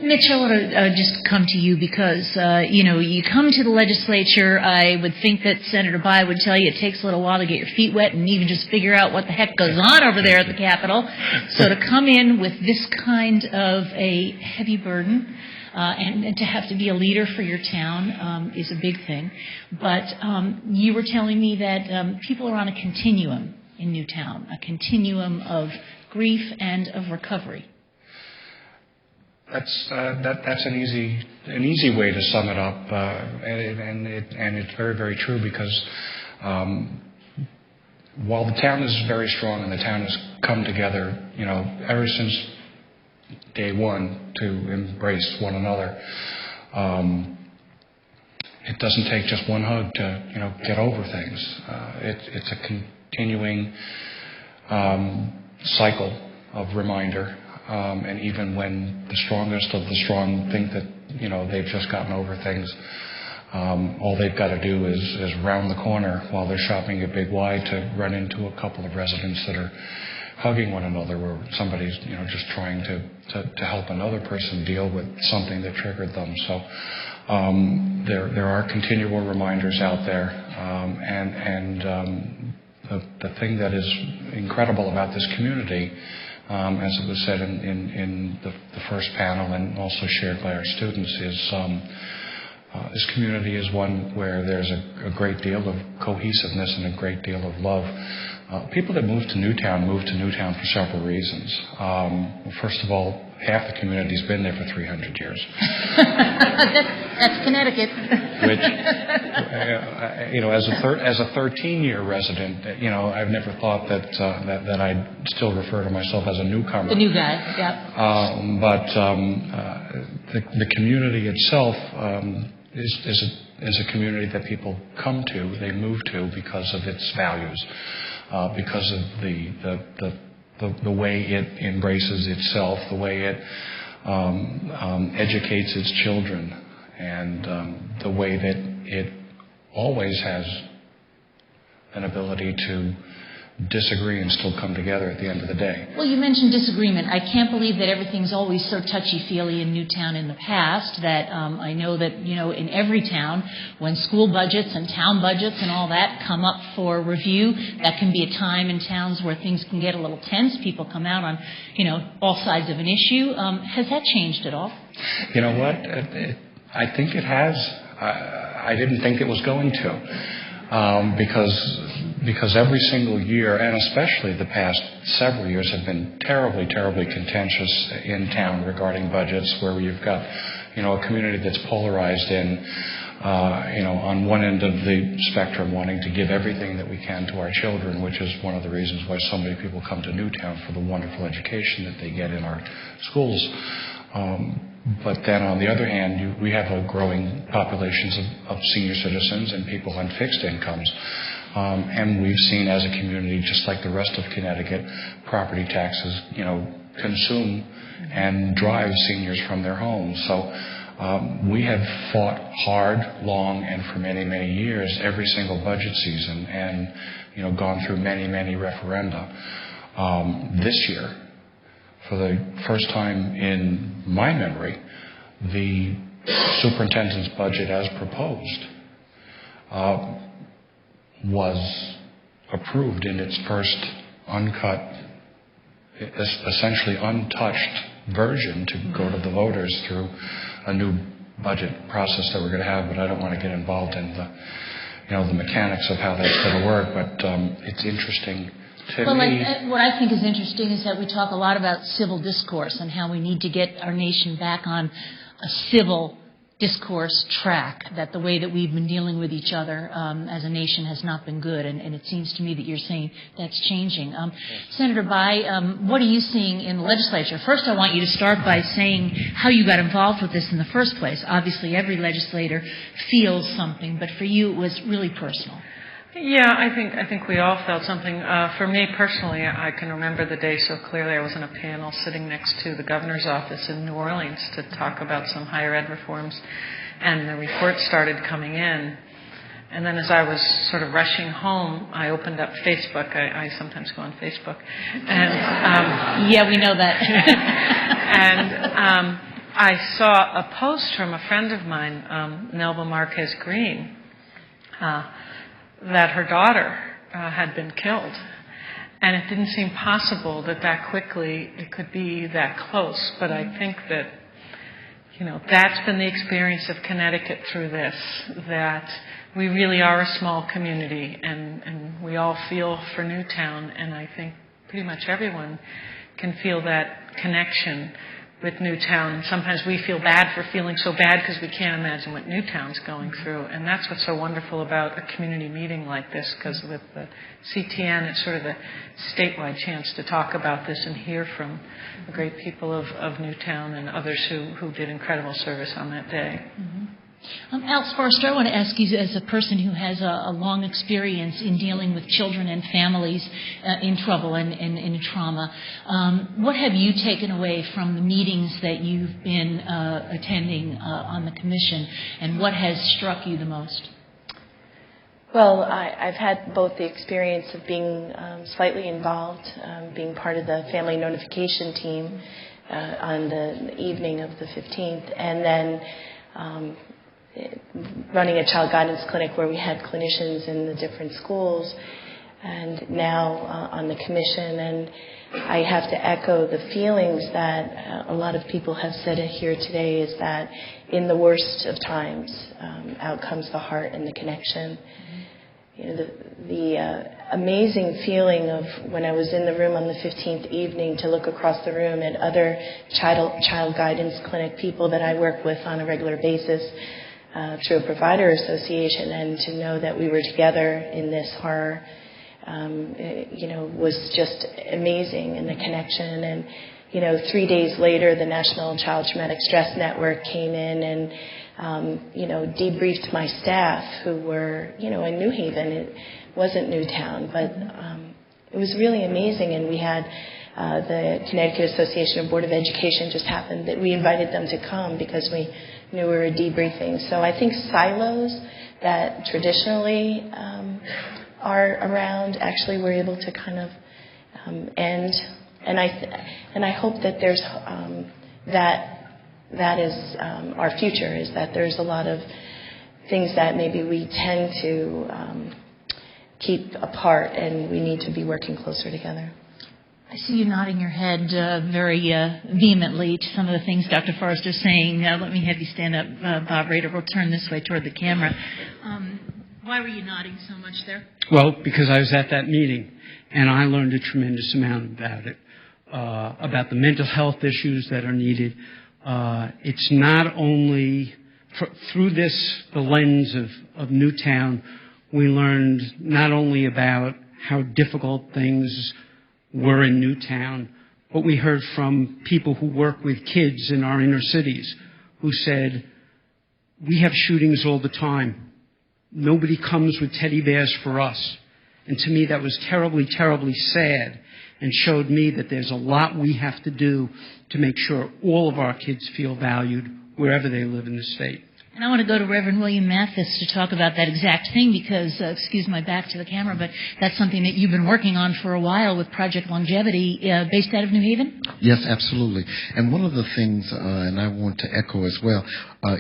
Mitch, I want to just come to you because, you come to the legislature. I would think that Senator Bai would tell you it takes a little while to get your feet wet and even just figure out what the heck goes on over there at the Capitol. So to come in with this kind of a heavy burden, and to have to be a leader for your town is a big thing. But you were telling me that people are on a continuum in Newtown, a continuum of grief and of recovery. That's an easy way to sum it up, and it's very, very true because while the town is very strong and the town has come together, ever since day one to embrace one another. It doesn't take just one hug to get over things. It's a continuing cycle of reminder. And even when the strongest of the strong think that they've just gotten over things, all they've got to do is round the corner while they're shopping at Big Y to run into a couple of residents that are hugging one another, where somebody's just trying to help another person deal with something that triggered them. So there are continual reminders out there, and the thing that is incredible about this community, as it was said in the first panel and also shared by our students, is this community is one where there's a great deal of cohesiveness and a great deal of love. People that move to Newtown for several reasons. First of all, half the community's been there for 300 years. That's Connecticut. Which, as a 13-year resident, I've never thought that I'd still refer to myself as a newcomer. The new guy, yeah. But the community itself is a community that people come to, they move to because of its values. Because of the way it embraces itself, the way it educates its children, and the way that it always has an ability to disagree and still come together at the end of the day. Well, you mentioned disagreement. I can't believe that everything's always so touchy-feely in Newtown in the past. That I know that in every town, when school budgets and town budgets and all that come up for review, that can be a time in towns where things can get a little tense. People come out on all sides of an issue. Has that changed at all? You know what? I think it has. I didn't think it was going to, because every single year, and especially the past several years, have been terribly, terribly contentious in town regarding budgets, where you've got, a community that's polarized in, on one end of the spectrum, wanting to give everything that we can to our children, which is one of the reasons why so many people come to Newtown, for the wonderful education that they get in our schools. But then on the other hand, we have a growing populations of senior citizens and people on fixed incomes. And we've seen as a community, just like the rest of Connecticut, property taxes, consume and drive seniors from their homes. So we have fought hard, long, and for many, many years, every single budget season, and gone through many, many referenda. This year, for the first time in my memory, the superintendent's budget as proposed was approved in its first uncut, essentially untouched version to go to the voters through a new budget process that we're going to have. But I don't want to get involved in the mechanics of how that's going to work. But it's interesting. Well, what I think is interesting is that we talk a lot about civil discourse and how we need to get our nation back on a civil discourse track, that the way that we've been dealing with each other as a nation has not been good, and it seems to me that you're saying that's changing. Senator Bai, what are you seeing in the legislature? First, I want you to start by saying how you got involved with this in the first place. Obviously, every legislator feels something, but for you it was really personal. Yeah, I think we all felt something. For me personally, I can remember the day so clearly. I was in a panel sitting next to the governor's office in New Orleans to talk about some higher ed reforms, and the report started coming in. And then as I was sort of rushing home, I opened up Facebook. I sometimes go on Facebook. And yeah, we know that. And I saw a post from a friend of mine, Melba Marquez Green, that her daughter had been killed. And it didn't seem possible that quickly it could be that close. But I think that, that's been the experience of Connecticut through this, that we really are a small community, and we all feel for Newtown, and I think pretty much everyone can feel that connection with Newtown. Sometimes we feel bad for feeling so bad because we can't imagine what Newtown's going through, and that's what's so wonderful about a community meeting like this, because with the CTN, it's sort of a statewide chance to talk about this and hear from the great people of Newtown and others who did incredible service on that day. Mm-hmm. Alice Forrester, I want to ask you, as a person who has a long experience in dealing with children and families in trouble and in trauma, what have you taken away from the meetings that you've been attending on the Commission, and what has struck you the most? Well, I've had both the experience of being slightly involved, being part of the family notification team on the evening of the 15th, and then running a child guidance clinic where we had clinicians in the different schools, and now on the Commission. And I have to echo the feelings that a lot of people have said here today, is that in the worst of times, out comes the heart and the connection. The amazing feeling of when I was in the room on the 15th evening to look across the room at other child guidance clinic people that I work with on a regular basis, through a provider association, and to know that we were together in this horror, was just amazing, in the connection. And 3 days later, the National Child Traumatic Stress Network came in and debriefed my staff, who were in New Haven. It wasn't Newtown, but it was really amazing. And we had the Connecticut Association of Board of Education just happened that we invited them to come because we knew we were debriefing. So I think silos that traditionally are around, actually we're able to kind of end. And I hope that there's that is our future, is that there's a lot of things that maybe we tend to keep apart, and we need to be working closer together. I see you nodding your head very vehemently to some of the things Dr. Forrester is saying. Let me have you stand up, Bob Rader. We'll turn this way toward the camera. Why were you nodding so much there? Well, because I was at that meeting, and I learned a tremendous amount about it, about the mental health issues that are needed. It's not only through this, the lens of Newtown, we learned not only about how difficult things were in Newtown, but we heard from people who work with kids in our inner cities who said, we have shootings all the time. Nobody comes with teddy bears for us. And to me, that was terribly, terribly sad, and showed me that there's a lot we have to do to make sure all of our kids feel valued wherever they live in the state. And I want to go to Reverend William Mathis to talk about that exact thing because, excuse my back to the camera, but that's something that you've been working on for a while with Project Longevity, based out of New Haven? Yes, absolutely. And one of the things, and I want to echo as well,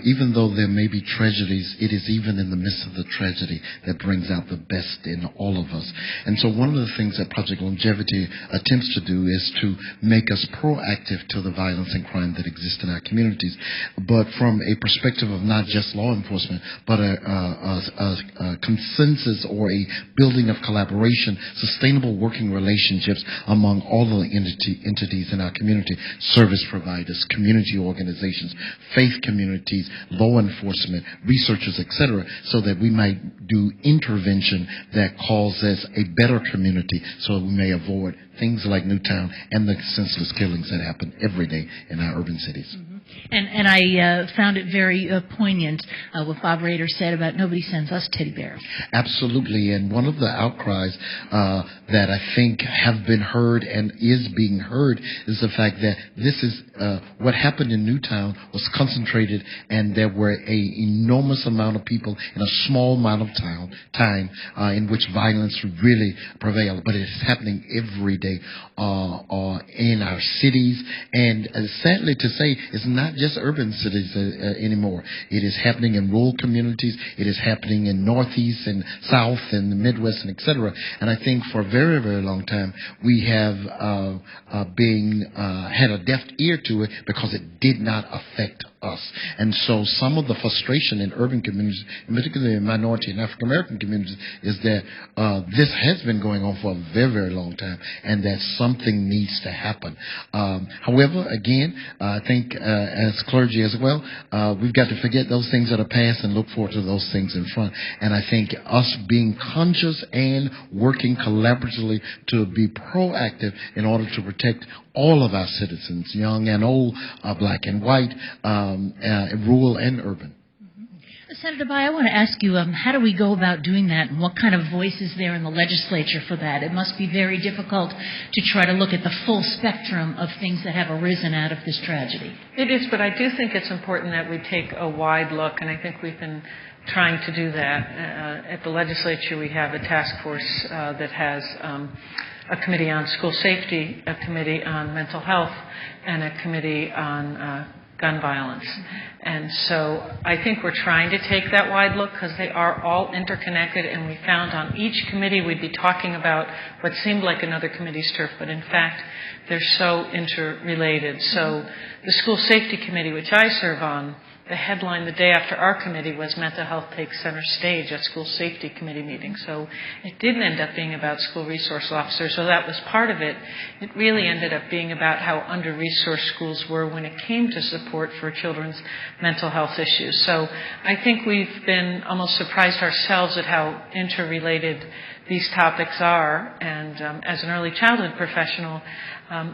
even though there may be tragedies, it is even in the midst of the tragedy that brings out the best in all of us. And so one of the things that Project Longevity attempts to do is to make us proactive to the violence and crime that exists in our communities, but from a perspective of not just law enforcement, but a consensus or a building of collaboration, sustainable working relationships among all the entities in our community, service providers, community organizations, faith communities, law enforcement, researchers, etc., so that we might do intervention that causes a better community, so we may avoid things like Newtown and the senseless killings that happen every day in our urban cities. Mm-hmm. And And I found it very poignant what Bob Rader said about nobody sends us teddy bears. Absolutely. And one of the outcries that I think have been heard and is being heard is the fact that this is what happened in Newtown was concentrated, and there were a enormous amount of people in a small amount of time in which violence really prevailed. But it's happening every day in our cities, and sadly to say, it's not just urban cities anymore. It is happening in rural communities. It is happening in Northeast and South and the Midwest and etc. And I think for a very, very long time we have had a deaf ear to it because it did not affect us. And so some of the frustration in urban communities, particularly in minority and African American communities, is that this has been going on for a very, very long time, and that something needs to happen. However, again, I think as clergy as well, we've got to forget those things that are past and look forward to those things in front. And I think us being conscious and working collaboratively to be proactive in order to protect all of our citizens, young and old, black and white, rural and urban. Senator Bai, I want to ask you, how do we go about doing that, and what kind of voice is there in the legislature for that? It must be very difficult to try to look at the full spectrum of things that have arisen out of this tragedy. It is, but I do think it's important that we take a wide look, and I think we've been trying to do that. At the legislature, we have a task force that has a committee on school safety, a committee on mental health, and a committee on gun violence. And so I think we're trying to take that wide look because they are all interconnected, and we found on each committee we'd be talking about what seemed like another committee's turf, but in fact they're so interrelated. So the School Safety Committee, which I serve on, the headline the day after our committee was Mental Health Takes Center Stage at School Safety Committee meeting. So it didn't end up being about school resource officers, so that was part of it. It really ended up being about how under-resourced schools were when it came to support for children's mental health issues. So I think we've been almost surprised ourselves at how interrelated these topics are. And as an early childhood professional,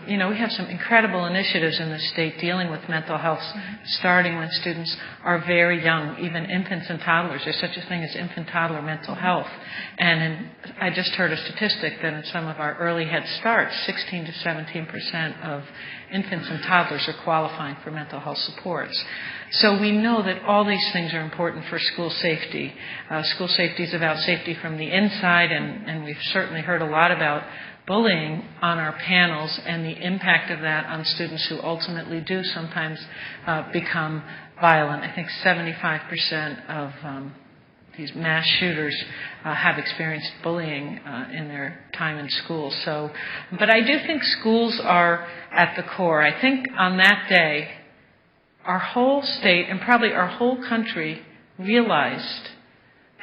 we have some incredible initiatives in the state dealing with mental health, starting when students are very young, even infants and toddlers. There's such a thing as infant-toddler mental health. And I just heard a statistic that in some of our early Head Starts, 16 to 17% of infants and toddlers are qualifying for mental health supports. So we know that all these things are important for school safety. School safety is about safety from the inside, and we've certainly heard a lot about bullying on our panels and the impact of that on students who ultimately do sometimes become violent. I think 75% of these mass shooters have experienced bullying in their time in school. So, but I do think schools are at the core. I think on that day, our whole state and probably our whole country realized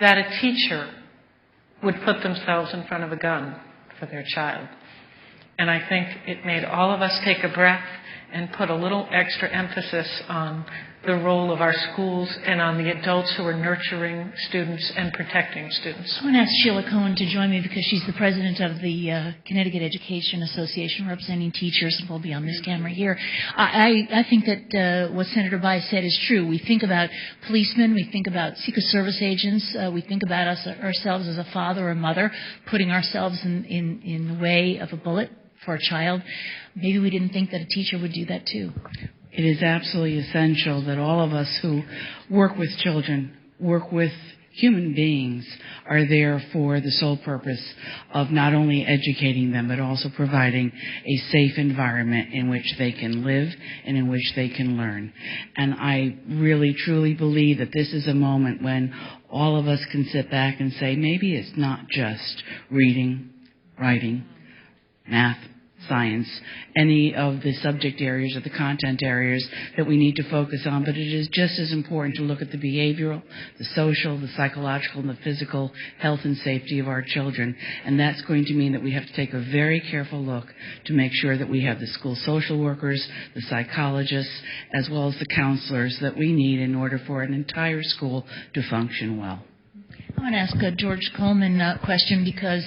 that a teacher would put themselves in front of a gun for their child. And I think it made all of us take a breath and put a little extra emphasis on the role of our schools and on the adults who are nurturing students and protecting students. I want to ask Sheila Cohen to join me because she's the president of the Connecticut Education Association representing teachers, and will be on this camera here. I think that what Senator Bai said is true. We think about policemen, we think about Secret Service agents, we think about ourselves as a father or mother, putting ourselves in the way of a bullet for a child. Maybe we didn't think that a teacher would do that too. It is absolutely essential that all of us who work with children, work with human beings, are there for the sole purpose of not only educating them, but also providing a safe environment in which they can live and in which they can learn. And I really, truly believe that this is a moment when all of us can sit back and say, maybe it's not just reading, writing, math, science, any of the subject areas or the content areas that we need to focus on, but it is just as important to look at the behavioral, the social, the psychological, and the physical health and safety of our children. And that's going to mean that we have to take a very careful look to make sure that we have the school social workers, the psychologists, as well as the counselors that we need in order for an entire school to function well. I want to ask a George Coleman question because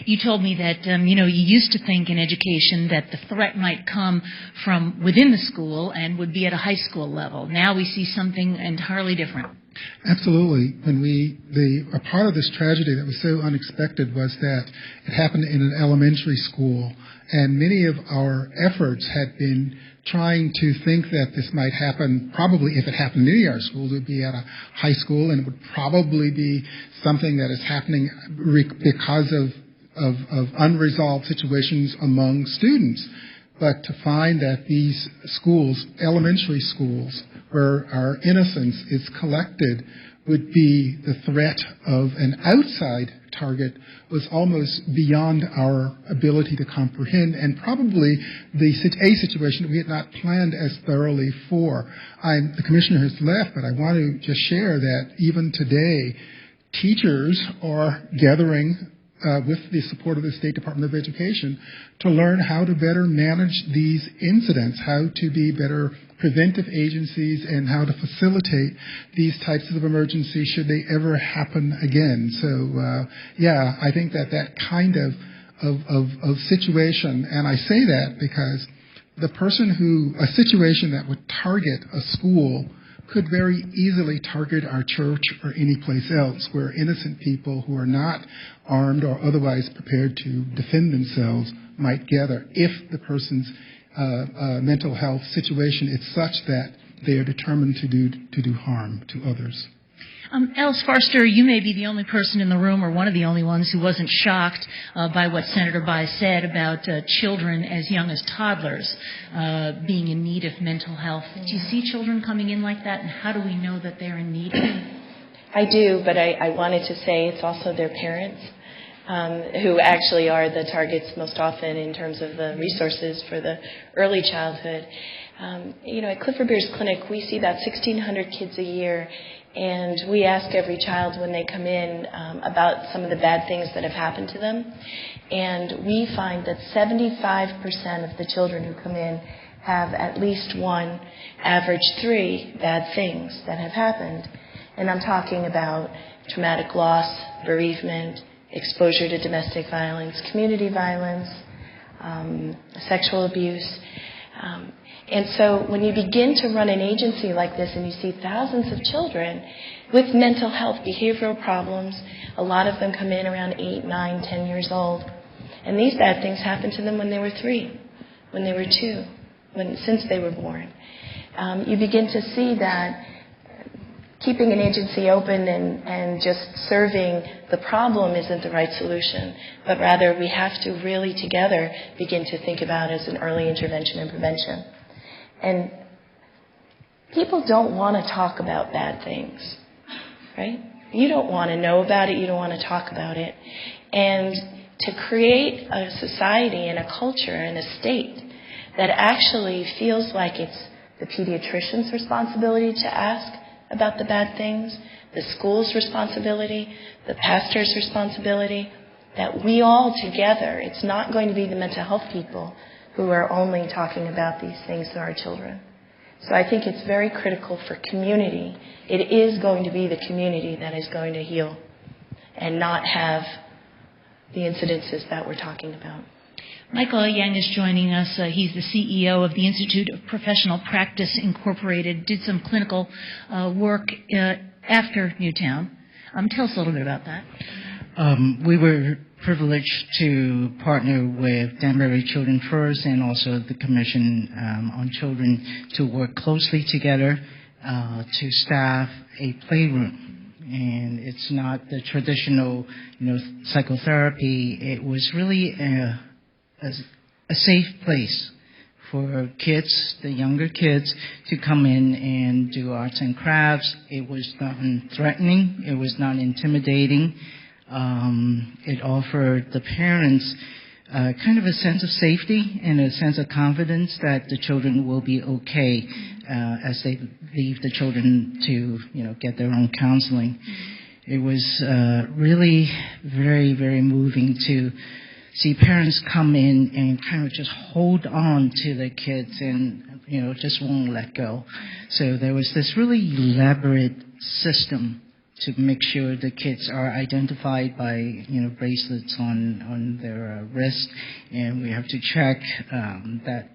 you told me that, you used to think in education that the threat might come from within the school and would be at a high school level. Now we see something entirely different. Absolutely. A part of this tragedy that was so unexpected was that it happened in an elementary school, and many of our efforts had been trying to think that this might happen, probably if it happened in any of our schools, it would be at a high school, and it would probably be something that is happening because of unresolved situations among students. But to find that these schools, elementary schools, where our innocence is collected, would be the threat of an outside target was almost beyond our ability to comprehend, and probably a situation that we had not planned as thoroughly for. The commissioner has left, but I want to just share that even today, teachers are gathering with the support of the State Department of Education to learn how to better manage these incidents, how to be better preventive agencies, and how to facilitate these types of emergencies should they ever happen again. So, I think that kind of situation, and I say that because a situation that would target a school could very easily target our church or any place else where innocent people who are not armed or otherwise prepared to defend themselves might gather if the person's mental health situation is such that they are determined to do harm to others. Alice Farster, you may be the only person in the room, or one of the only ones, who wasn't shocked by what Senator Bayh said about children as young as toddlers being in need of mental health. Do you see children coming in like that, and how do we know that they're in need? I do, but I wanted to say it's also their parents who actually are the targets most often in terms of the resources for the early childhood. At Clifford Beer's clinic, we see about 1,600 kids a year, and we ask every child when they come in about some of the bad things that have happened to them. And we find that 75% of the children who come in have at least one, average 3 bad things that have happened. And I'm talking about traumatic loss, bereavement, exposure to domestic violence, community violence, sexual abuse. And so when you begin to run an agency like this and you see thousands of children with mental health, behavioral problems, a lot of them come in around 8, 9, 10 years old. And these bad things happened to them when they were 3, when they were 2, since they were born. You begin to see that keeping an agency open and just serving the problem isn't the right solution, but rather we have to really together begin to think about it as an early intervention and prevention. And people don't want to talk about bad things, right? You don't want to know about it. You don't want to talk about it. And to create a society and a culture and a state that actually feels like it's the pediatrician's responsibility to ask about the bad things, the school's responsibility, the pastor's responsibility, that we all together, it's not going to be the mental health people who are only talking about these things to our children. So I think it's very critical for community. It is going to be the community that is going to heal and not have the incidences that we're talking about. Michael Yang is joining us. He's the CEO of the Institute of Professional Practice Incorporated, did some clinical work after Newtown. Tell us a little bit about that. We were privileged to partner with Danbury Children First and also the Commission on Children to work closely together to staff a playroom. And it's not the traditional, psychotherapy. It was really a safe place for kids, the younger kids, to come in and do arts and crafts. It was not threatening. It was not intimidating. It offered the parents kind of a sense of safety and a sense of confidence that the children will be okay as they leave the children to, get their own counseling. It was really very, very moving to see parents come in and kind of just hold on to the kids and, just won't let go. So there was this really elaborate system to make sure the kids are identified by bracelets on their wrist, and we have to check that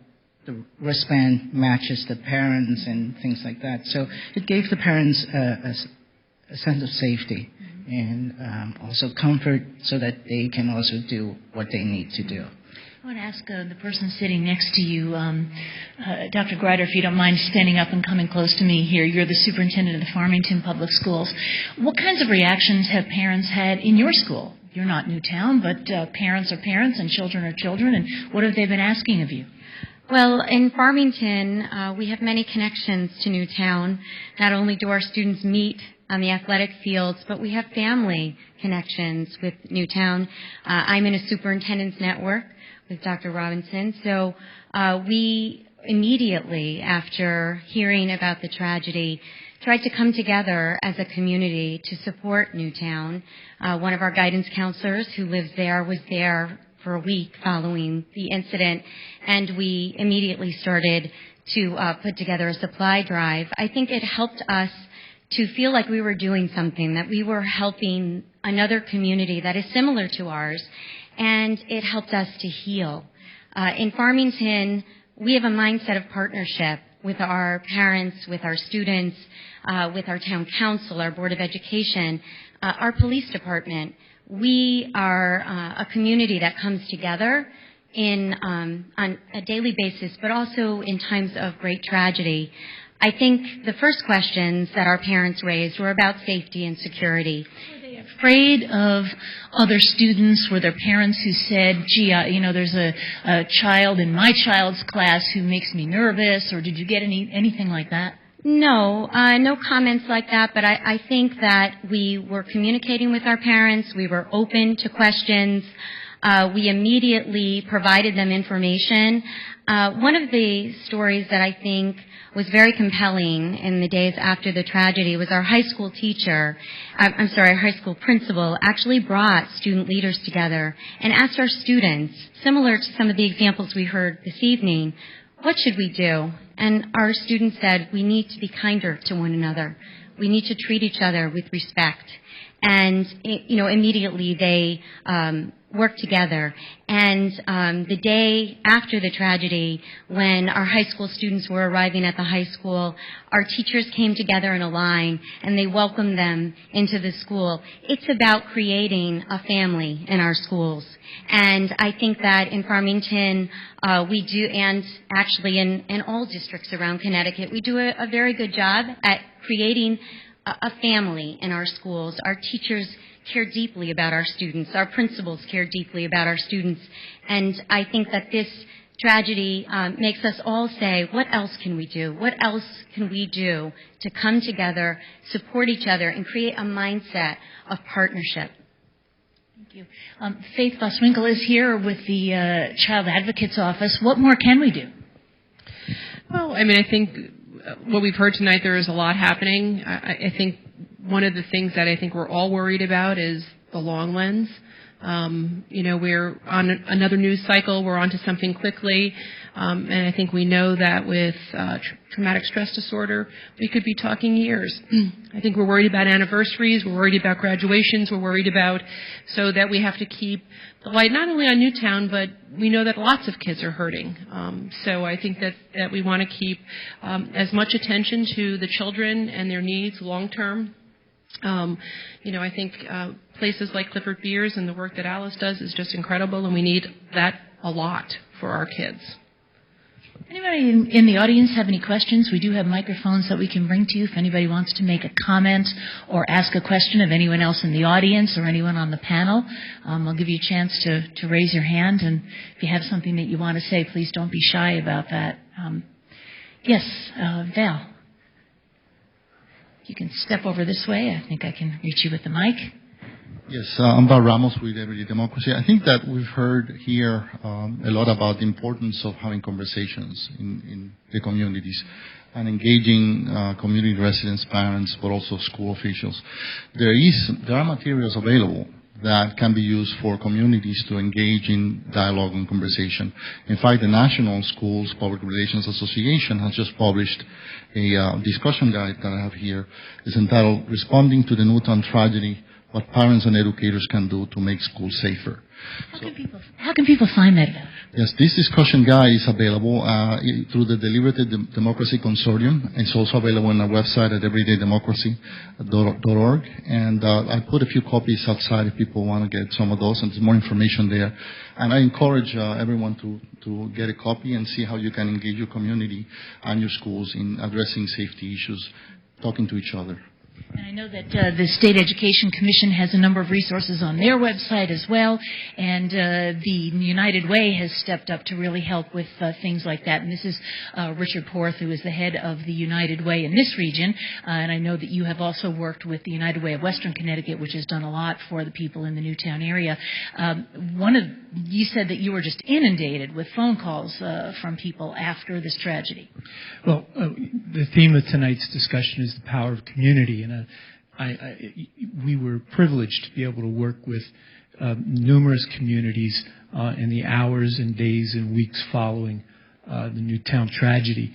the wristband matches the parents and things like that. So it gave the parents a sense of safety and also comfort so that they can also do what they need to do. I want to ask the person sitting next to you, Dr. Grider, if you don't mind standing up and coming close to me here. You're the superintendent of the Farmington Public Schools. What kinds of reactions have parents had in your school? You're not Newtown, but parents are parents and children are children. And what have they been asking of you? Well, in Farmington, we have many connections to Newtown. Not only do our students meet on the athletic fields, but we have family connections with Newtown. I'm in a superintendent's network with Dr. Robinson. So we immediately, after hearing about the tragedy, tried to come together as a community to support Newtown. One of our guidance counselors who lives there was there for a week following the incident, and we immediately started to put together a supply drive. I think it helped us to feel like we were doing something, that we were helping another community that is similar to ours, and it helped us to heal. In Farmington, we have a mindset of partnership with our parents, with our students, with our town council, our Board of Education, our police department. We are a community that comes together on a daily basis, but also in times of great tragedy. I think the first questions that our parents raised were about safety and security. Were they afraid of other students? Were there parents who said, gee, there's a child in my child's class who makes me nervous, or did you get anything like that? No, no comments like that, but I think that we were communicating with our parents. We were open to questions. We immediately provided them information. One of the stories that I think was very compelling in the days after the tragedy was our high school our high school principal actually brought student leaders together and asked our students, similar to some of the examples we heard this evening, what should we do? And our students said, we need to be kinder to one another. We need to treat each other with respect. And, immediately they worked together. And the day after the tragedy, when our high school students were arriving at the high school, our teachers came together in a line and they welcomed them into the school. It's about creating a family in our schools. And I think that in Farmington, we do, and actually in all districts around Connecticut, we do a very good job at creating a family in our schools. Our teachers care deeply about our students. Our principals care deeply about our students. And I think that this tragedy makes us all say, what else can we do? What else can we do to come together, support each other, and create a mindset of partnership? Thank you. Faith Boswinkle is here with the Child Advocate's Office. What more can we do? Well, I think what we've heard tonight, there is a lot happening. I think one of the things that I think we're all worried about is the long lens. We're on another news cycle. We're onto something quickly. And I think we know that with traumatic stress disorder, we could be talking years. I think we're worried about anniversaries. We're worried about graduations. We're worried about so that we have to keep the light not only on Newtown, but we know that lots of kids are hurting. So I think that we want to keep as much attention to the children and their needs long term. I think places like Clifford Beers and the work that Alice does is just incredible, and we need that a lot for our kids. Anybody in the audience have any questions? We do have microphones that we can bring to you if anybody wants to make a comment or ask a question of anyone else in the audience or anyone on the panel. I'll give you a chance to raise your hand, and if you have something that you want to say, please don't be shy about that. Yes, Val. You can step over this way. I think I can reach you with the mic. Yes, I'm Val Ramos with Everyday Democracy. I think that we've heard here a lot about the importance of having conversations in the communities and engaging community residents, parents, but also school officials. There are materials available that can be used for communities to engage in dialogue and conversation. In fact, the National Schools Public Relations Association has just published a discussion guide that I have here. It's entitled Responding to the Newtown Tragedy, What Parents and Educators Can Do to Make Schools Safer. How can people find that? Yes, this discussion guide is available through the Deliberative Democracy Consortium. It's also available on our website at everydaydemocracy.org. And I put a few copies outside if people want to get some of those, and there's more information there. And I encourage everyone to get a copy and see how you can engage your community and your schools in addressing safety issues, talking to each other. And I know that the State Education Commission has a number of resources on their website as well, and the United Way has stepped up to really help with things like that. And this is Richard Porth, who is the head of the United Way in this region, and I know that you have also worked with the United Way of Western Connecticut, which has done a lot for the people in the Newtown area. You said that you were just inundated with phone calls from people after this tragedy. Well, the theme of tonight's discussion is the power of community, and we were privileged to be able to work with numerous communities in the hours and days and weeks following the Newtown tragedy.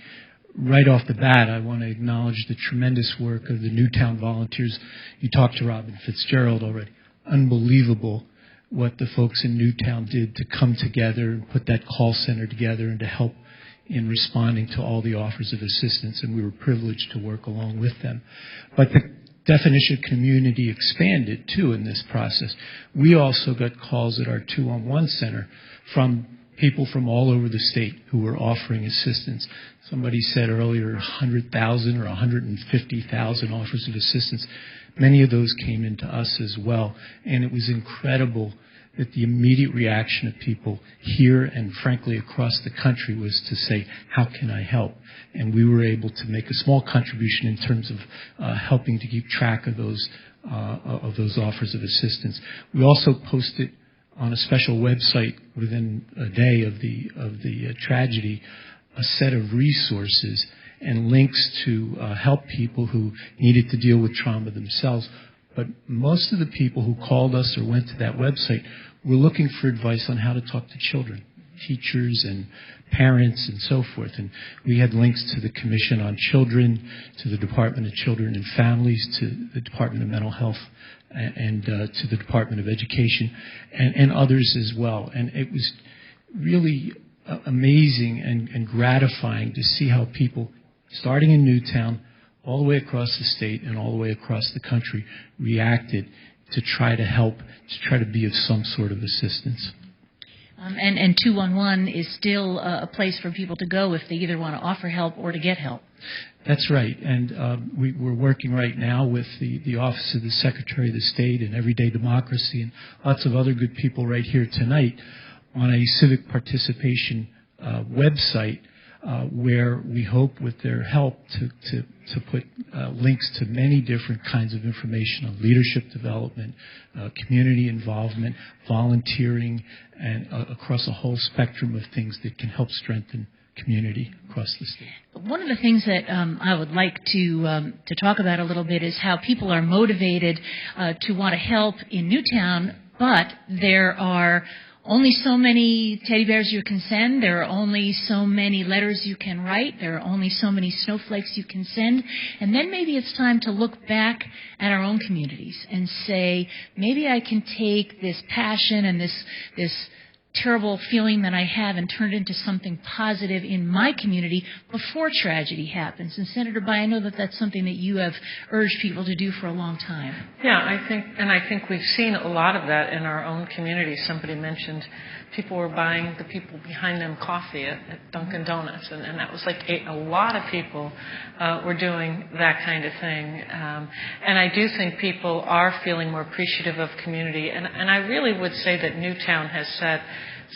Right off the bat, I want to acknowledge the tremendous work of the Newtown volunteers. You talked to Robin Fitzgerald already. Unbelievable what the folks in Newtown did to come together and put that call center together and to help in responding to all the offers of assistance, and we were privileged to work along with them. But the definition of community expanded, too, in this process. We also got calls at our 2-on-1 center from people from all over the state who were offering assistance. Somebody said earlier 100,000 or 150,000 offers of assistance. Many of those came into us as well, and it was incredible that the immediate reaction of people here and, frankly, across the country was to say, how can I help? And we were able to make a small contribution in terms of helping to keep track of those offers of assistance. We also posted on a special website within a day of the tragedy a set of resources and links to help people who needed to deal with trauma themselves. But most of the people who called us or went to that website were looking for advice on how to talk to children, teachers and parents and so forth. And we had links to the Commission on Children, to the Department of Children and Families, to the Department of Mental Health, and to the Department of Education, and others as well. And it was really amazing and gratifying to see how people, starting in Newtown, all the way across the state and all the way across the country, reacted to try to help, to try to be of some sort of assistance. And 211 is still a place for people to go if they either want to offer help or to get help. That's right. And we're working right now with the Office of the Secretary of the State and Everyday Democracy and lots of other good people right here tonight on a civic participation website where we hope with their help to put links to many different kinds of information on leadership development, community involvement, volunteering, and across a whole spectrum of things that can help strengthen community across the state. One of the things that I would like to talk about a little bit is how people are motivated to want to help in Newtown, but there are only so many teddy bears you can send. There are only so many letters you can write. There are only so many snowflakes you can send. And then maybe it's time to look back at our own communities and say, maybe I can take this passion and this terrible feeling that I have and turn it into something positive in my community before tragedy happens. And Senator Bai, I know that that's something that you have urged people to do for a long time. Yeah, I think we've seen a lot of that in our own community. Somebody mentioned people were buying the people behind them coffee at Dunkin' Donuts, and that was like a lot of people were doing that kind of thing. And I do think people are feeling more appreciative of community, and I really would say that Newtown has set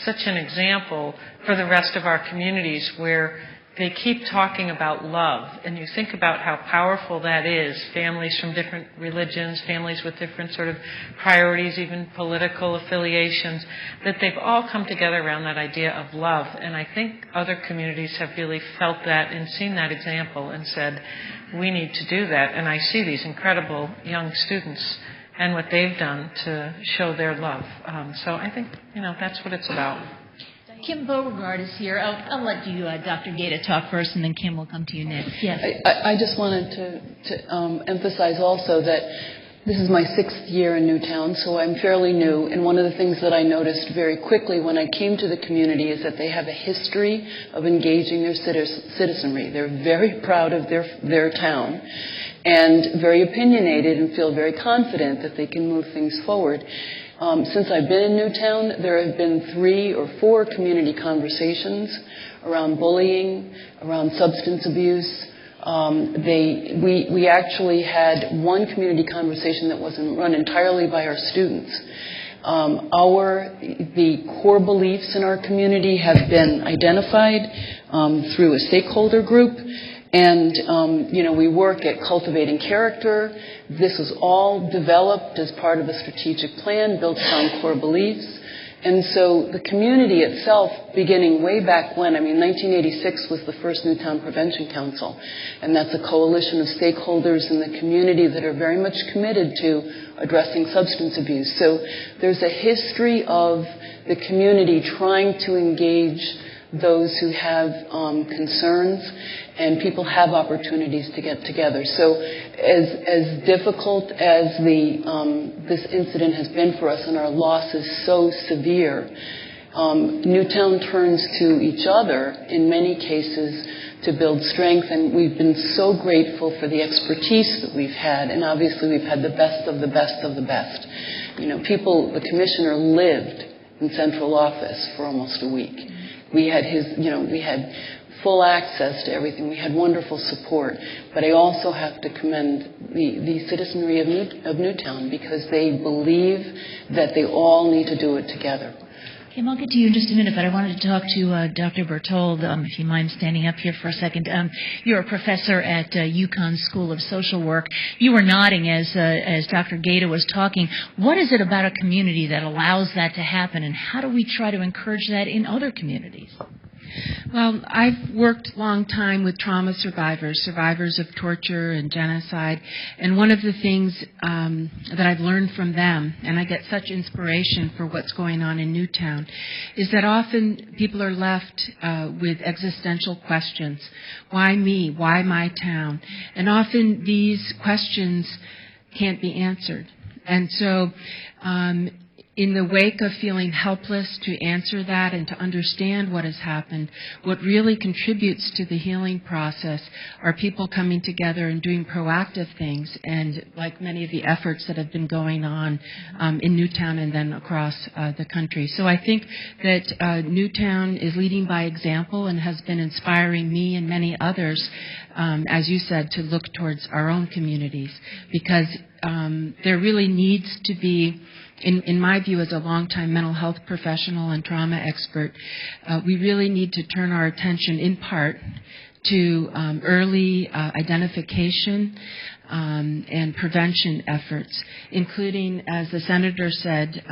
such an example for the rest of our communities where they keep talking about love, and you think about how powerful that is, families from different religions, families with different sort of priorities, even political affiliations, that they've all come together around that idea of love. And I think other communities have really felt that and seen that example and said, we need to do that. And I see these incredible young students and what they've done to show their love. So I think, that's what it's about. Kim Beauregard is here. I'll let you, Dr. Gaeta, talk first, and then Kim will come to you next. Yes. I just wanted to emphasize also that this is my 6th year in Newtown, so I'm fairly new. And one of the things that I noticed very quickly when I came to the community is that they have a history of engaging their citizenry. They're very proud of their town and very opinionated and feel very confident that they can move things forward. Since I've been in Newtown, there have been 3 or 4 community conversations around bullying, around substance abuse. We actually had one community conversation that wasn't run entirely by our students. The core beliefs in our community have been identified through a stakeholder group. And, we work at cultivating character. This was all developed as part of a strategic plan built on core beliefs. And so the community itself, beginning way back when, 1986 was the first Newtown Prevention Council. And that's a coalition of stakeholders in the community that are very much committed to addressing substance abuse. So there's a history of the community trying to engage those who have concerns, and people have opportunities to get together. So as difficult as this incident has been for us, and our loss is so severe, Newtown turns to each other in many cases to build strength, and we've been so grateful for the expertise that we've had, and obviously we've had the best of the best of the best. The commissioner lived in central office for almost a week. We had we had full access to everything. We had wonderful support. But I also have to commend the citizenry of Newtown, because they believe that they all need to do it together. Kim, I'll get to you in just a minute, but I wanted to talk to Dr. Berthold, if you mind standing up here for a second. You're a professor at UConn School of Social Work. You were nodding as Dr. Gaeta was talking. What is it about a community that allows that to happen, and how do we try to encourage that in other communities? Well, I've worked a long time with trauma survivors of torture and genocide, and one of the things that I've learned from them, and I get such inspiration for what's going on in Newtown, is that often people are left with existential questions. Why me? Why my town? And often these questions can't be answered. And so in the wake of feeling helpless to answer that and to understand what has happened, what really contributes to the healing process are people coming together and doing proactive things, and like many of the efforts that have been going on in Newtown and then across the country. So I think that Newtown is leading by example and has been inspiring me and many others, as you said, to look towards our own communities, because there really needs to be, in my view, as a longtime mental health professional and trauma expert, we really need to turn our attention in part to early identification and prevention efforts, including, as the Senator said,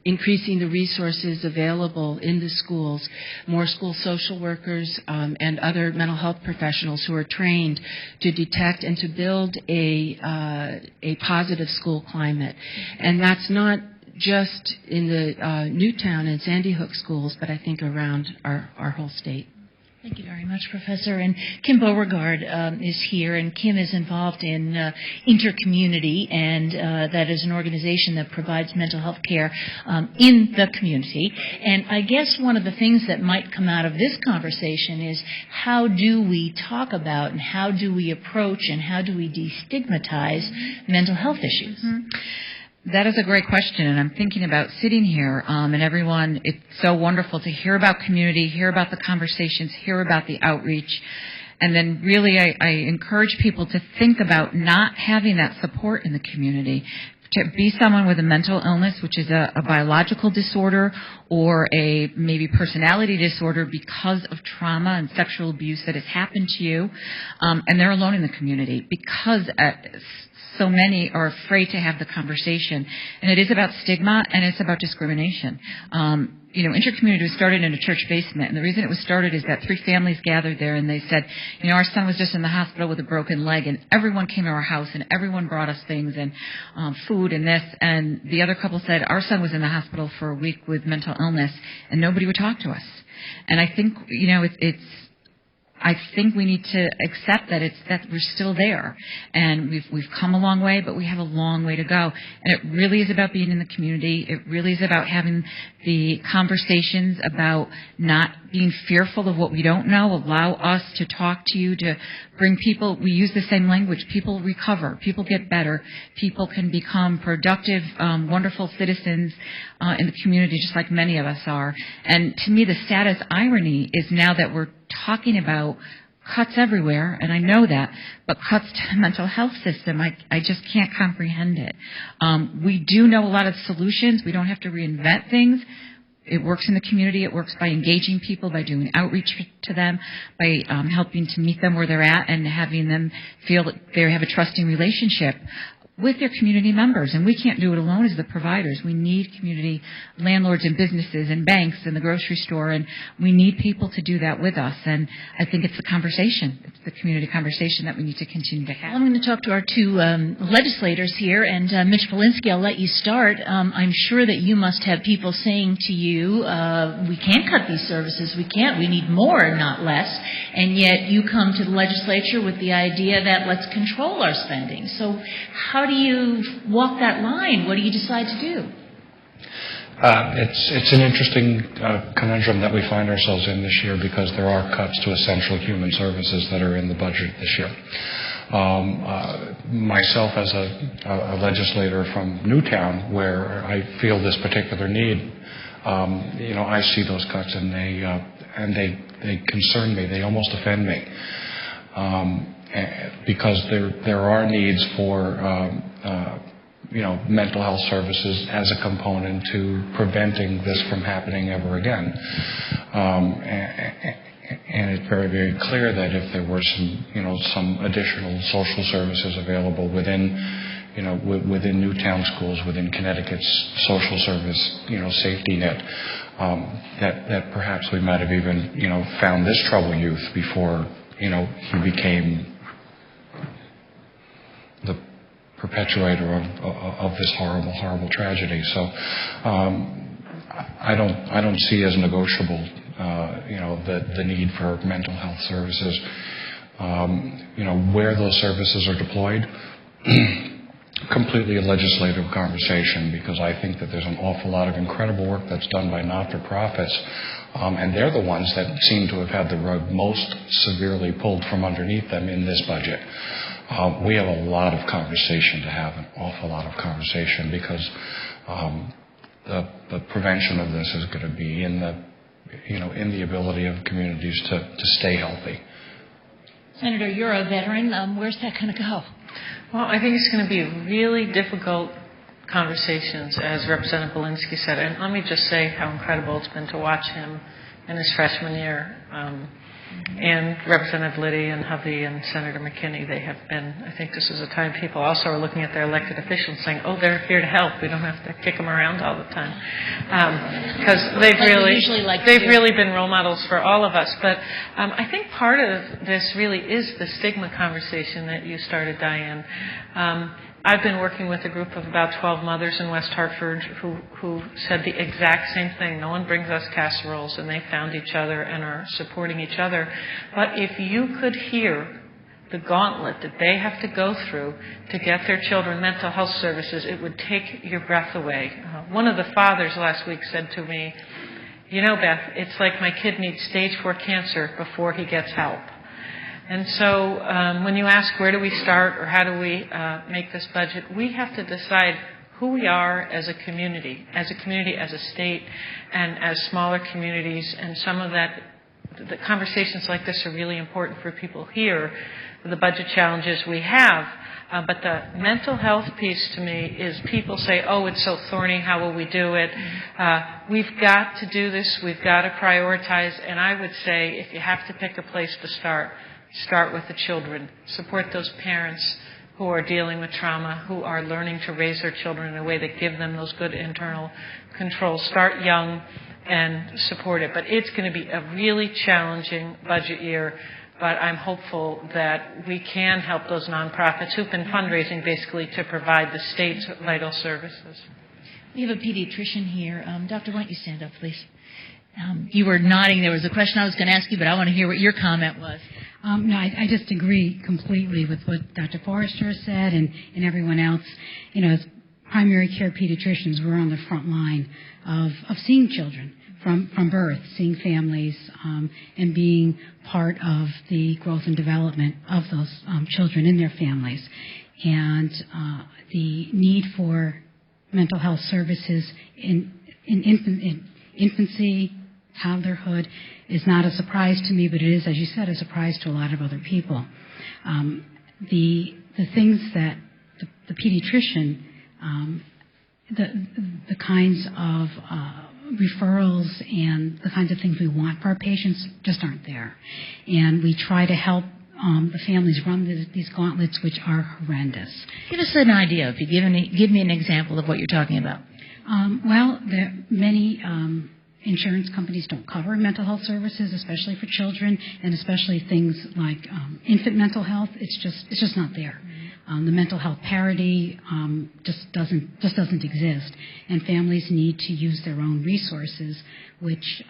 increasing the resources available in the schools, more school social workers and other mental health professionals who are trained to detect and to build a positive school climate. And that's not just in the Newtown and Sandy Hook schools, but I think around our whole state. Thank you very much, Professor. And Kim Beauregard is here, and Kim is involved in Intercommunity, and that is an organization that provides mental health care in the community. And I guess one of the things that might come out of this conversation is, how do we talk about and how do we approach and how do we destigmatize mental health issues? Mm-hmm. That is a great question, and I'm thinking about sitting here, and everyone, it's so wonderful to hear about community, hear about the conversations, hear about the outreach, and then really I encourage people to think about not having that support in the community. To be someone with a mental illness, which is a biological disorder or a maybe personality disorder because of trauma and sexual abuse that has happened to you, and they're alone in the community because so many are afraid to have the conversation. And it is about stigma and it's about discrimination. intercommunity was started in a church basement. And the reason it was started is that 3 families gathered there, and they said, our son was just in the hospital with a broken leg, and everyone came to our house, and everyone brought us things and food and this. And the other couple said, our son was in the hospital for a week with mental illness, and nobody would talk to us. And I think, I think we need to accept that we're still there, and we've come a long way, but we have a long way to go. And it really is about being in the community. It really is about having the conversations about not being fearful of what we don't know. Allow us to talk to you, to bring people. We use the same language. People recover. People get better. People can become productive, wonderful citizens in the community, just like many of us are. And to me, the saddest irony is now that we're talking about cuts everywhere, and I know that, but cuts to the mental health system, I just can't comprehend it. We do know a lot of solutions. We don't have to reinvent things. It works in the community. It works by engaging people, by doing outreach to them, by helping to meet them where they're at and having them feel that they have a trusting relationship with their community members. And we can't do it alone as the providers. We need community landlords and businesses and banks and the grocery store, and we need people to do that with us. And I think it's the conversation. It's the community conversation that we need to continue to have. I'm going to talk to our 2 legislators here, and Mitch Polinsky, I'll let you start. I'm sure that you must have people saying to you, we can't cut these services, we need more, not less, and yet you come to the legislature with the idea that let's control our spending. So how do you walk that line? What do you decide to do? It's an interesting conundrum that we find ourselves in this year, because there are cuts to essential human services that are in the budget this year. Myself, as a legislator from Newtown, where I feel this particular need, I see those cuts, and they concern me. They almost offend me. Because there are needs for mental health services as a component to preventing this from happening ever again. And it's very, very clear that if there were some additional social services available within Newtown schools, within Connecticut's social service safety net, that perhaps we might have even found this troubled youth before he became the perpetuator of this horrible, horrible tragedy. So I don't see as negotiable, the need for mental health services. Where those services are deployed, completely a legislative conversation, because I think that there's an awful lot of incredible work that's done by not-for-profits, and they're the ones that seem to have had the rug most severely pulled from underneath them in this budget. We have a lot of conversation to have, an awful lot of conversation, because the prevention of this is going to be in the ability of communities to stay healthy. Senator, you're a veteran. Where's that going to go? Well, I think it's going to be really difficult conversations, as Representative Polinsky said. And let me just say how incredible it's been to watch him in his freshman year. And Representative Liddy and Hovey and Senator McKinney, they have been, I think this is a time people also are looking at their elected officials saying, oh, they're here to help. We don't have to kick them around all the time. Because they've really been role models for all of us. But I think part of this really is the stigma conversation that you started, Diane. I've been working with a group of about 12 mothers in West Hartford who said the exact same thing. No one brings us casseroles, and they found each other and are supporting each other. But if you could hear the gauntlet that they have to go through to get their children mental health services, it would take your breath away. One of the fathers last week said to me, Beth, it's like my kid needs stage 4 cancer before he gets help. And so when you ask where do we start or how do we make this budget, we have to decide who we are as a community, as a state, and as smaller communities. And some of that, the conversations like this are really important for people here, the budget challenges we have. But the mental health piece to me is people say, oh, it's so thorny, how will we do it? We've got to do this, we've got to prioritize. And I would say if you have to pick a place to start with the children. Support those parents who are dealing with trauma, who are learning to raise their children in a way that give them those good internal controls. Start young and support it. But it's going to be a really challenging budget year. But I'm hopeful that we can help those nonprofits who've been fundraising basically to provide the state's vital services. We have a pediatrician here. Doctor, why don't you stand up, please? You were nodding. There was a question I was going to ask you, but I want to hear what your comment was. No, I just agree completely with what Dr. Forrester said and everyone else. You know, as primary care pediatricians, we're on the front line of seeing children from birth, seeing families, and being part of the growth and development of those children and their families. And the need for mental health services in infancy, toddlerhood, is not a surprise to me, but it is, as you said, a surprise to a lot of other people. The things that the pediatrician, the kinds of referrals and the kinds of things we want for our patients just aren't there. And we try to help the families run these gauntlets, which are horrendous. Give us an idea. If you give me an example of what you're talking about. Well, many insurance companies don't cover mental health services, especially for children, and especially things like infant mental health. It's just not there. The mental health parity just doesn't exist, and families need to use their own resources, which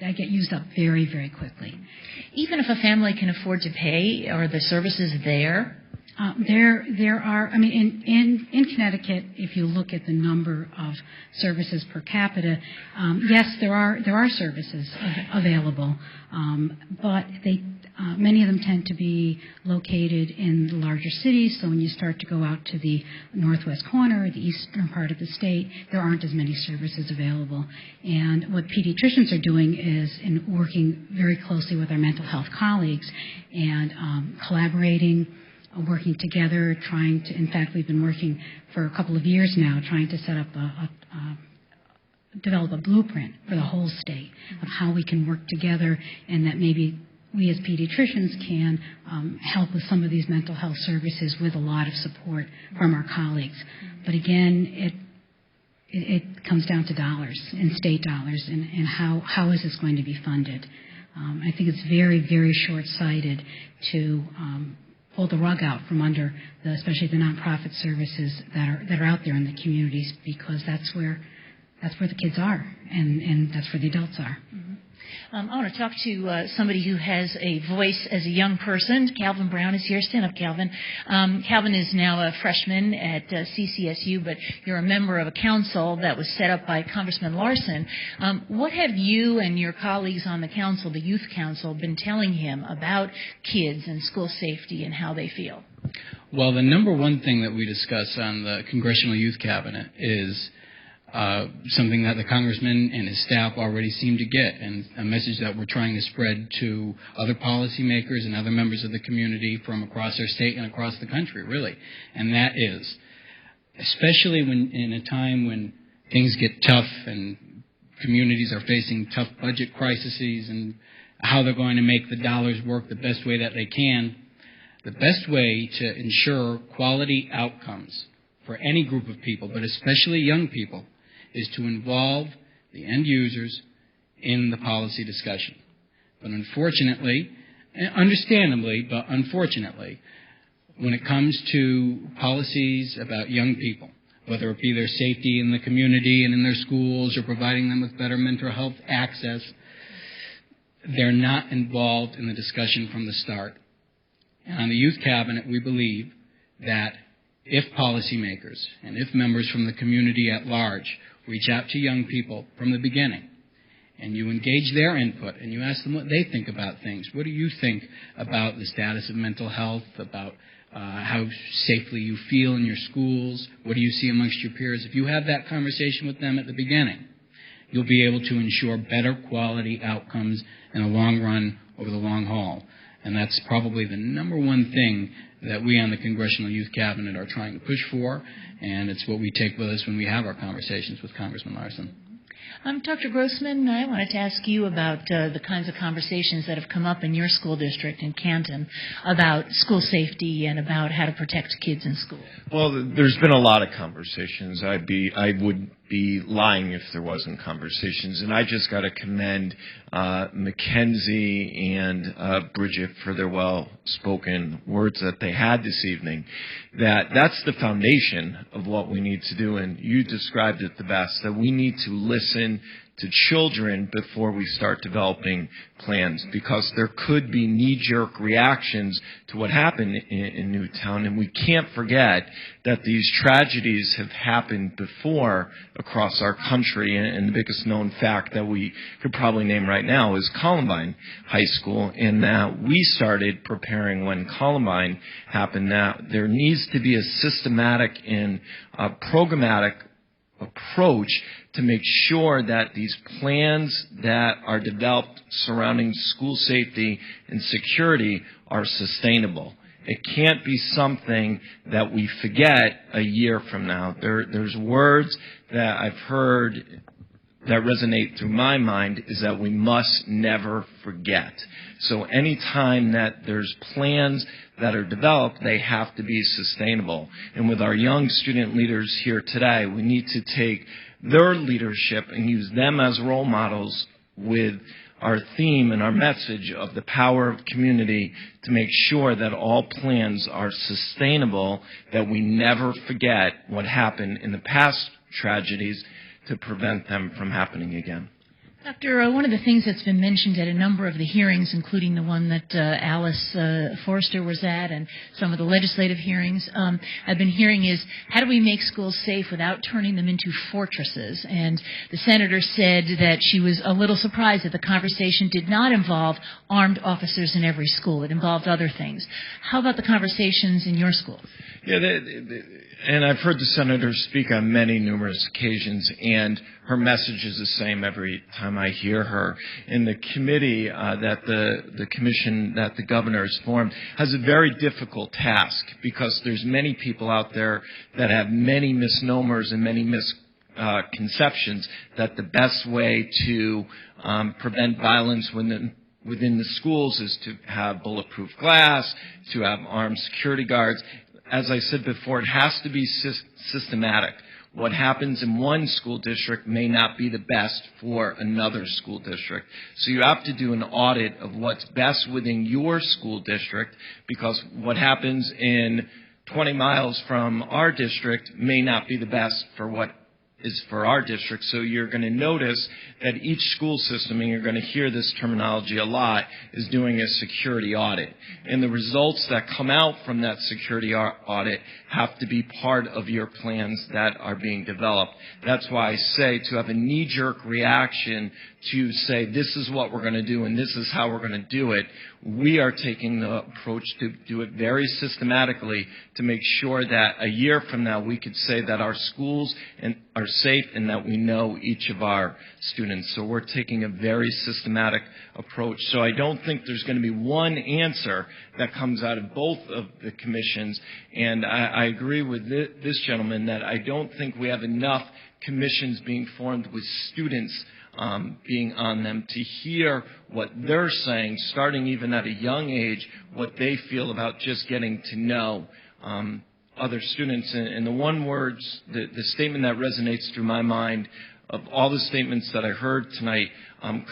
that get used up very, very quickly. Even if a family can afford to pay, are the services there? There are. I mean, in Connecticut, if you look at the number of services per capita, yes, there are services available, but many of them tend to be located in the larger cities. So when you start to go out to the northwest corner, or the eastern part of the state, there aren't as many services available. And what pediatricians are doing is working very closely with our mental health colleagues and collaborating, working together, trying to, in fact, we've been working for a couple of years now, trying to set up develop a blueprint for the whole state of how we can work together, and that maybe we as pediatricians can help with some of these mental health services with a lot of support from our colleagues. But again, it comes down to dollars and state dollars, and how is this going to be funded? I think it's very, very short-sighted to pull the rug out from under, especially the nonprofit services that are out there in the communities, because that's where the kids are, and that's where the adults are. Mm-hmm. I want to talk to somebody who has a voice as a young person. Calvin Brown is here. Stand up, Calvin. Calvin is now a freshman at CCSU, but you're a member of a council that was set up by Congressman Larson. What have you and your colleagues on the council, the Youth Council, been telling him about kids and school safety and how they feel? Well, the number one thing that we discuss on the Congressional Youth Cabinet is something that the congressman and his staff already seem to get, and a message that we're trying to spread to other policymakers and other members of the community from across our state and across the country, really. And that is, especially when in a time when things get tough and communities are facing tough budget crises and how they're going to make the dollars work the best way that they can, the best way to ensure quality outcomes for any group of people, but especially young people, is to involve the end users in the policy discussion. But unfortunately, understandably, but unfortunately, when it comes to policies about young people, whether it be their safety in the community and in their schools or providing them with better mental health access, they're not involved in the discussion from the start. And on the Youth Cabinet, we believe that if policymakers and if members from the community at large reach out to young people from the beginning and you engage their input and you ask them what they think about things, what do you think about the status of mental health, about how safely you feel in your schools, what do you see amongst your peers? If you have that conversation with them at the beginning, you'll be able to ensure better quality outcomes in the long run over the long haul. And that's probably the number one thing that we on the Congressional Youth Cabinet are trying to push for, and it's what we take with us when we have our conversations with Congressman Larson. Dr. Grossman, I wanted to ask you about the kinds of conversations that have come up in your school district in Canton about school safety and about how to protect kids in school. Well, there's been a lot of conversations. I would be lying if there wasn't conversations. And I just got to commend Mackenzie and Bridget for their well-spoken words that they had this evening. That's the foundation of what we need to do. And you described it the best, that we need to listen to children before we start developing plans, because there could be knee-jerk reactions to what happened in Newtown, and we can't forget that these tragedies have happened before across our country, and the biggest known fact that we could probably name right now is Columbine High School, and that we started preparing when Columbine happened. Now, there needs to be a systematic and programmatic approach to make sure that these plans that are developed surrounding school safety and security are sustainable. It can't be something that we forget a year from now. There's words that I've heard that resonate through my mind is that we must never forget. So any time that there's plans that are developed, they have to be sustainable. And with our young student leaders here today, we need to take their leadership and use them as role models with our theme and our message of the power of community to make sure that all plans are sustainable, that we never forget what happened in the past tragedies to prevent them from happening again. Doctor, one of the things that's been mentioned at a number of the hearings, including the one that Alice Forrester was at and some of the legislative hearings I've been hearing is, how do we make schools safe without turning them into fortresses? And the senator said that she was a little surprised that the conversation did not involve armed officers in every school. It involved other things. How about the conversations in your school? Yeah, and I've heard the senator speak on numerous occasions, and her message is the same every time I hear her. And the committee that the commission that the governor has formed has a very difficult task, because there's many people out there that have many misnomers and many misconceptions that the best way to prevent violence within the schools is to have bulletproof glass, to have armed security guards. As I said before, it has to be systematic. What happens in one school district may not be the best for another school district. So you have to do an audit of what's best within your school district, because what happens in 20 miles from our district may not be the best for what is for our district. So you're going to notice that each school system, and you're going to hear this terminology a lot, is doing a security audit. And the results that come out from that security audit have to be part of your plans that are being developed. That's why I say to have a knee-jerk reaction to say this is what we're going to do and this is how we're going to do it, we are taking the approach to do it very systematically to make sure that a year from now we could say that our schools are safe and that we know each of our students. So we're taking a very systematic approach. So I don't think there's going to be one answer that comes out of both of the commissions. And I agree with this gentleman that I don't think we have enough commissions being formed with students being on them to hear what they're saying, starting even at a young age, what they feel about just getting to know other students. And the statement that resonates through my mind of all the statements that I heard tonight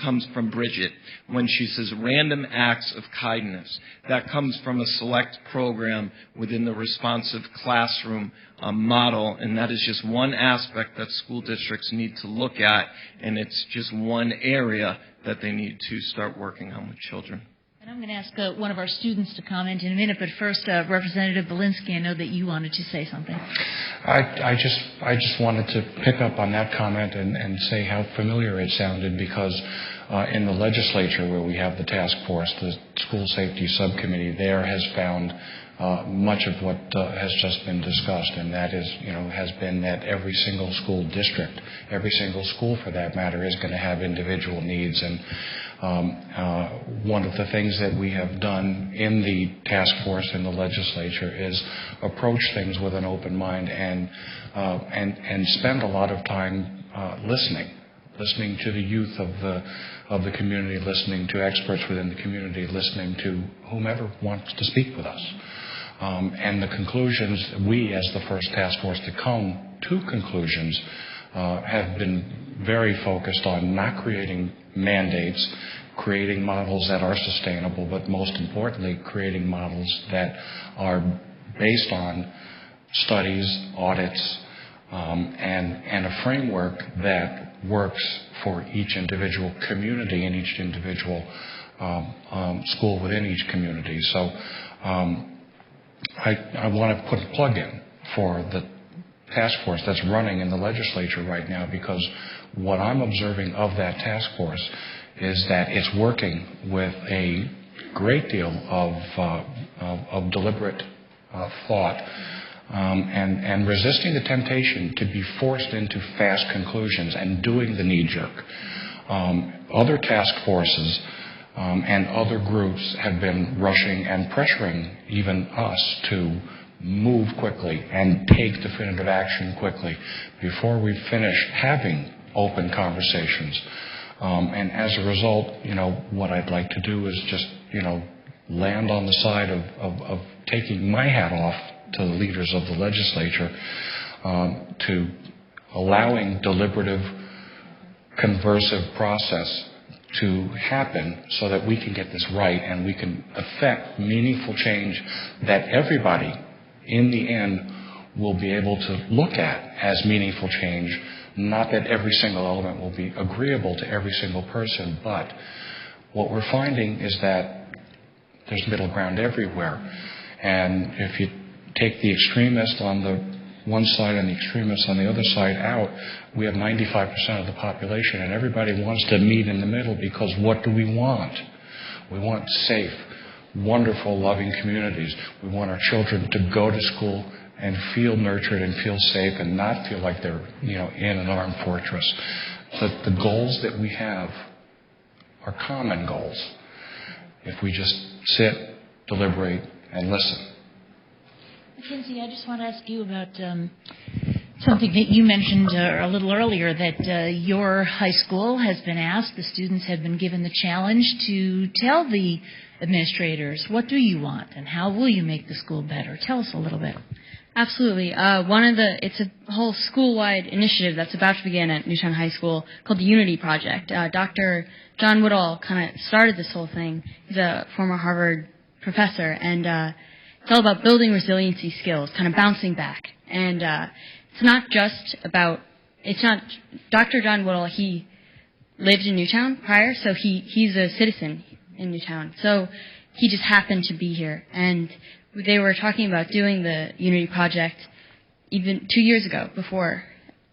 comes from Bridget when she says random acts of kindness. That comes from a select program within the responsive classroom model, and that is just one aspect that school districts need to look at, and it's just one area that they need to start working on with children. And I'm going to ask one of our students to comment in a minute, but first, Representative Belinsky, I know that you wanted to say something. I just wanted to pick up on that comment and say how familiar it sounded, because in the legislature where we have the task force, the school safety subcommittee there has found much of what has just been discussed, and that is, has been that every single school district, every single school for that matter, is going to have individual needs. And one of the things that we have done in the task force in the legislature is approach things with an open mind and spend a lot of time listening to the youth of the community, listening to experts within the community, listening to whomever wants to speak with us. And the conclusions, we as the first task force to come to conclusions have been very focused on not creating mandates, creating models that are sustainable, but most importantly, creating models that are based on studies, audits, and a framework that works for each individual community and each individual school within each community. So I want to put a plug in for the task force that's running in the legislature right now, because what I'm observing of that task force is that it's working with a great deal of deliberate thought and resisting the temptation to be forced into fast conclusions and doing the knee-jerk. Other task forces and other groups have been rushing and pressuring even us to move quickly and take definitive action quickly before we finish having open conversations. And as a result, what I'd like to do is just, land on the side of taking my hat off to the leaders of the legislature, to allowing deliberative, conversive process to happen so that we can get this right and we can affect meaningful change that everybody in the end will be able to look at as meaningful change. Not that every single element will be agreeable to every single person, but what we're finding is that there's middle ground everywhere. And if you take the extremist on the one side and the extremists on the other side out, we have 95% of the population, and everybody wants to meet in the middle, because what do we want? We want safe, wonderful, loving communities. We want our children to go to school and feel nurtured and feel safe and not feel like they're, in an armed fortress. But the goals that we have are common goals if we just sit, deliberate, and listen. Mackenzie, I just want to ask you about something that you mentioned a little earlier, that your high school has been asked, the students have been given the challenge to tell the administrators, what do you want and how will you make the school better? Tell us a little bit. Absolutely. It's a whole school-wide initiative that's about to begin at Newtown High School called the Unity Project. Dr. John Woodall kind of started this whole thing. He's a former Harvard professor, and it's all about building resiliency skills, kind of bouncing back. And it's not Dr. John Woodall, he lived in Newtown prior, so he's a citizen in Newtown. So he just happened to be here. And they were talking about doing the Unity Project even 2 years ago, before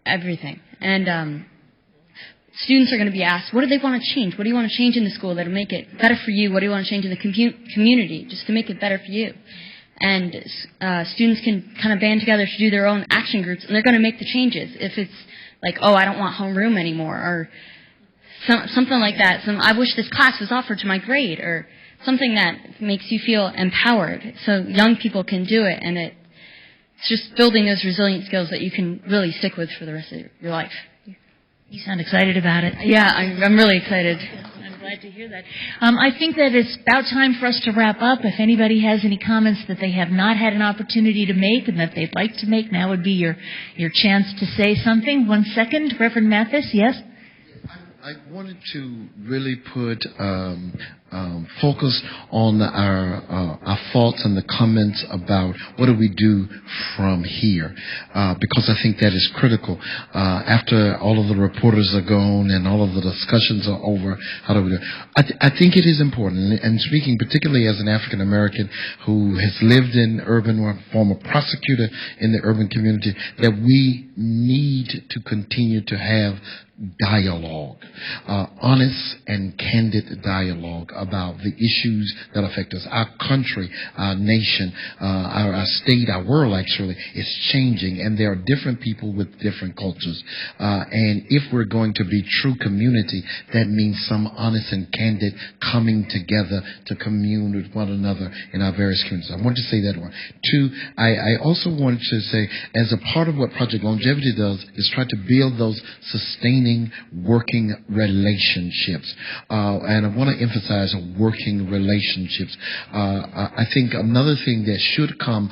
everything. And students are going to be asked, what do they want to change? What do you want to change in the school that will make it better for you? What do you want to change in the community just to make it better for you? And students can kind of band together to do their own action groups, and they're going to make the changes. If it's like, I don't want homeroom anymore, or something like that. I wish this class was offered to my grade, or something that makes you feel empowered so young people can do it, and it's just building those resilient skills that you can really stick with for the rest of your life. You sound excited about it. Yeah, I'm really excited. I'm glad to hear that. I think that it's about time for us to wrap up. If anybody has any comments that they have not had an opportunity to make and that they'd like to make, now would be your chance to say something. 1 second. Reverend Mathis, yes? I wanted to really put focus on our thoughts and the comments about what do we do from here, because I think that is critical. After all of the reporters are gone and all of the discussions are over, how do we do it? I think it is important, and speaking particularly as an African American who has lived in urban, or former prosecutor in the urban community, that we need to continue to have dialogue, honest and candid dialogue about the issues that affect us. Our country, our nation, our state, our world actually is changing, and there are different people with different cultures. And if we're going to be true community, that means some honest and candid coming together to commune with one another in our various communities. I want to say that one. Two, I also wanted to say, as a part of what Project Longevity does, is try to build those sustaining working relationships. And I want to emphasize as working relationships. I think another thing that should come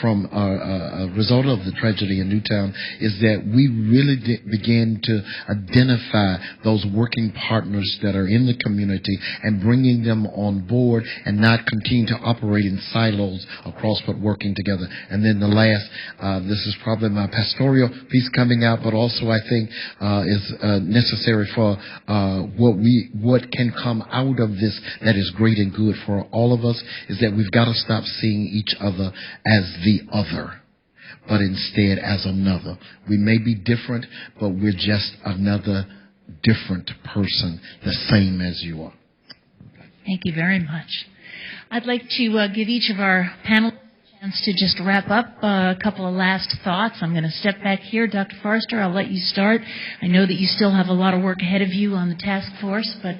from a result of the tragedy in Newtown is that we really begin to identify those working partners that are in the community and bringing them on board and not continue to operate in silos across, but working together. And then the last, this is probably my pastoral piece coming out, but also I think is necessary for what can come out of this that is great and good for all of us, is that we've got to stop seeing each other as the other, but instead as another. We may be different, but we're just another different person, the same as you are. Thank you very much. I'd like to give each of our panelists a chance to just wrap up a couple of last thoughts. I'm going to step back here. Dr. Forrester, I'll let you start. I know that you still have a lot of work ahead of you on the task force, but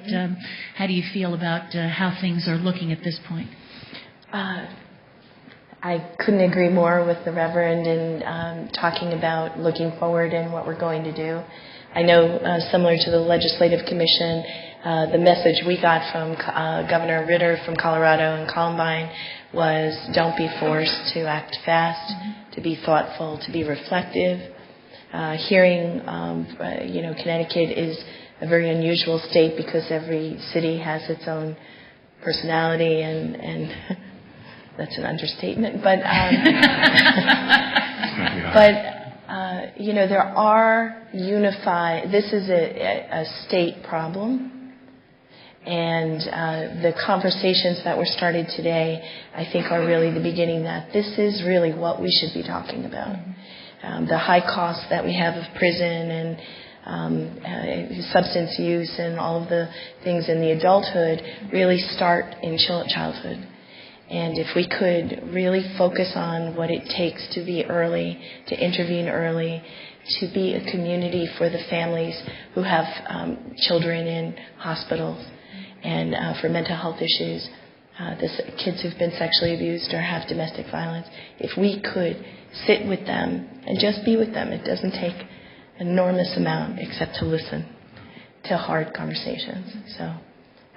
how do you feel about how things are looking at this point? I couldn't agree more with the Reverend in talking about looking forward and what we're going to do. I know, similar to the Legislative Commission, the message we got from Governor Ritter from Colorado and Columbine was don't be forced to act fast, to be thoughtful, to be reflective. Hearing, Connecticut is a very unusual state because every city has its own personality, and that's an understatement. But there are unified. This is a state problem. And the conversations that were started today, I think, are really the beginning that this is really what we should be talking about. The high costs that we have of prison and substance use and all of the things in the adulthood really start in childhood. And if we could really focus on what it takes to be early, to intervene early, to be a community for the families who have children in hospitals, and for mental health issues, kids who've been sexually abused or have domestic violence, if we could sit with them and just be with them, it doesn't take an enormous amount except to listen to hard conversations. So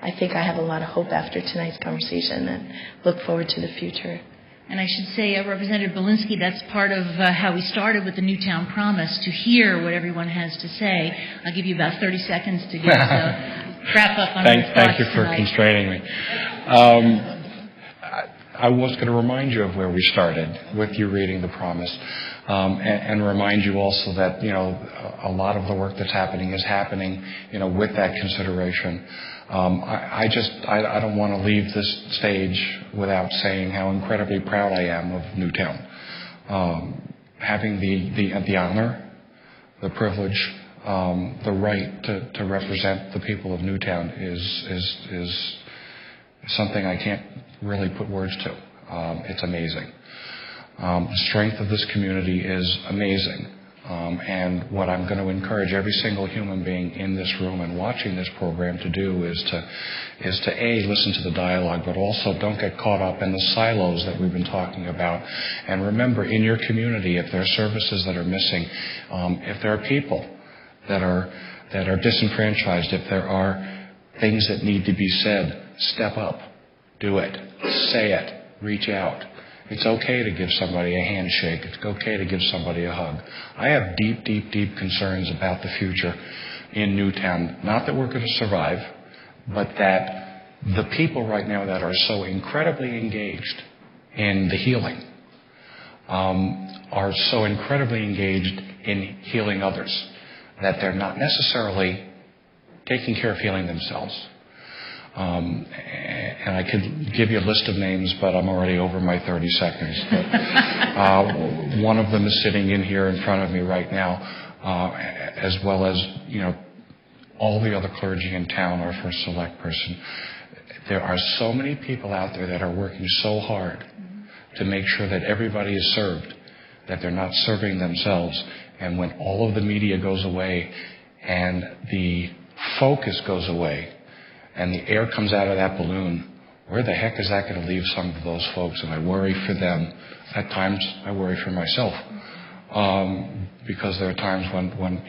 I think I have a lot of hope after tonight's conversation and look forward to the future. And I should say, Representative Belinsky, that's part of how we started with the Newtown Promise, to hear what everyone has to say. I'll give you about 30 seconds to give us wrap up on your thoughts. Thank you for tonight. constraining me. I was going to remind you of where we started with you reading the promise, and remind you also that a lot of the work that's happening is happening with that consideration. I don't want to leave this stage without saying how incredibly proud I am of Newtown. Having the honor, the privilege, the right to represent the people of Newtown is something I can't really put words to. It's amazing. The strength of this community is amazing. And what I'm going to encourage every single human being in this room and watching this program to do is to A, listen to the dialogue, but also don't get caught up in the silos that we've been talking about. And remember, in your community, if there are services that are missing, if there are people that are disenfranchised, if there are things that need to be said, step up, do it, say it, reach out. It's okay to give somebody a handshake. It's okay to give somebody a hug. I have deep, deep, deep concerns about the future in Newtown. Not that we're going to survive, but that the people right now that are so incredibly engaged in the healing are so incredibly engaged in healing others that they're not necessarily taking care of healing themselves. And I could give you a list of names, but I'm already over my 30 seconds. But, one of them is sitting in here in front of me right now, as well as, all the other clergy in town, our first select person. There are so many people out there that are working so hard to make sure that everybody is served, that they're not serving themselves. And when all of the media goes away and the focus goes away, and the air comes out of that balloon, where the heck is that going to leave some of those folks? And I worry for them. At times, I worry for myself, because there are times when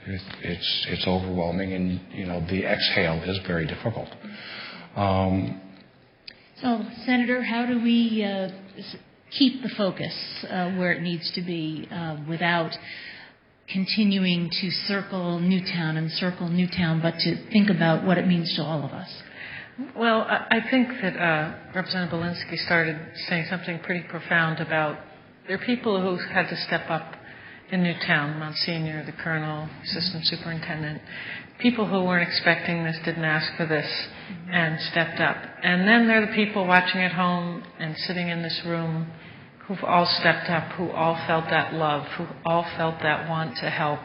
it's overwhelming, and the exhale is very difficult. So, Senator, how do we keep the focus where it needs to be without continuing to circle Newtown, but to think about what it means to all of us? Well, I think that Representative Belinsky started saying something pretty profound about there are people who had to step up in Newtown, Monsignor, the Colonel, Assistant Superintendent, people who weren't expecting this, didn't ask for this, and stepped up. And then there are the people watching at home and sitting in this room who've all stepped up, who all felt that love, who all felt that want to help.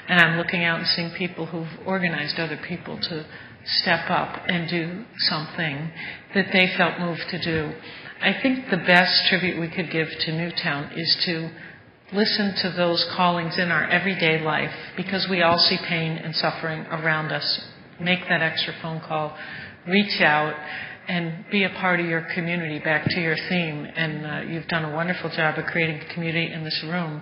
And I'm looking out and seeing people who've organized other people to step up and do something that they felt moved to do. I think the best tribute we could give to Newtown is to listen to those callings in our everyday life, because we all see pain and suffering around us. Make that extra phone call, reach out, and be a part of your community, back to your theme. And you've done a wonderful job of creating a community in this room.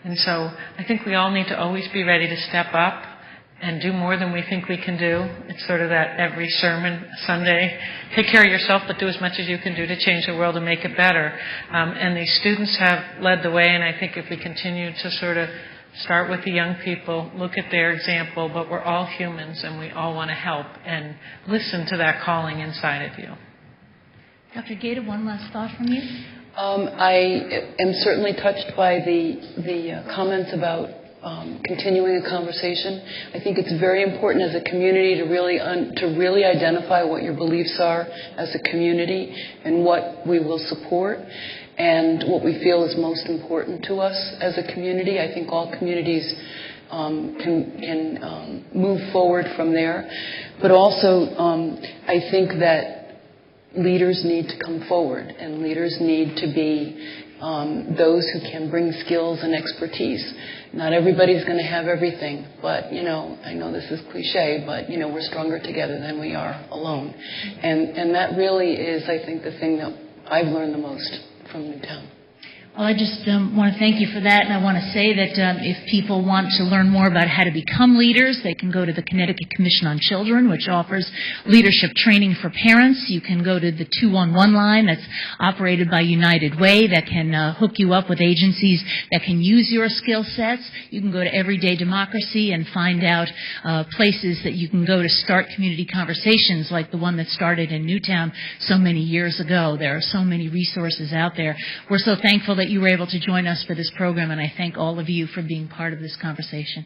And so I think we all need to always be ready to step up and do more than we think we can do. It's sort of that every sermon Sunday. Take care of yourself, but do as much as you can do to change the world and make it better. And these students have led the way, and I think if we continue to sort of start with the young people, look at their example, but we're all humans and we all want to help, and listen to that calling inside of you. Dr. Gaeta, one last thought from you? I am certainly touched by the comments about continuing a conversation. I think it's very important as a community to really identify what your beliefs are as a community and what we will support and what we feel is most important to us as a community. I think all communities can move forward from there. But also, I think that leaders need to come forward, and leaders need to be those who can bring skills and expertise. Not everybody's going to have everything, but, I know this is cliche, but, we're stronger together than we are alone. And that really is, I think, the thing that I've learned the most from Newtown. Well, I just want to thank you for that, and I want to say that if people want to learn more about how to become leaders, they can go to the Connecticut Commission on Children, which offers leadership training for parents. You can go to the 211 line that's operated by United Way that can hook you up with agencies that can use your skill sets. You can go to Everyday Democracy and find out places that you can go to start community conversations like the one that started in Newtown so many years ago. There are so many resources out there. We're so thankful that you were able to join us for this program, and I thank all of you for being part of this conversation.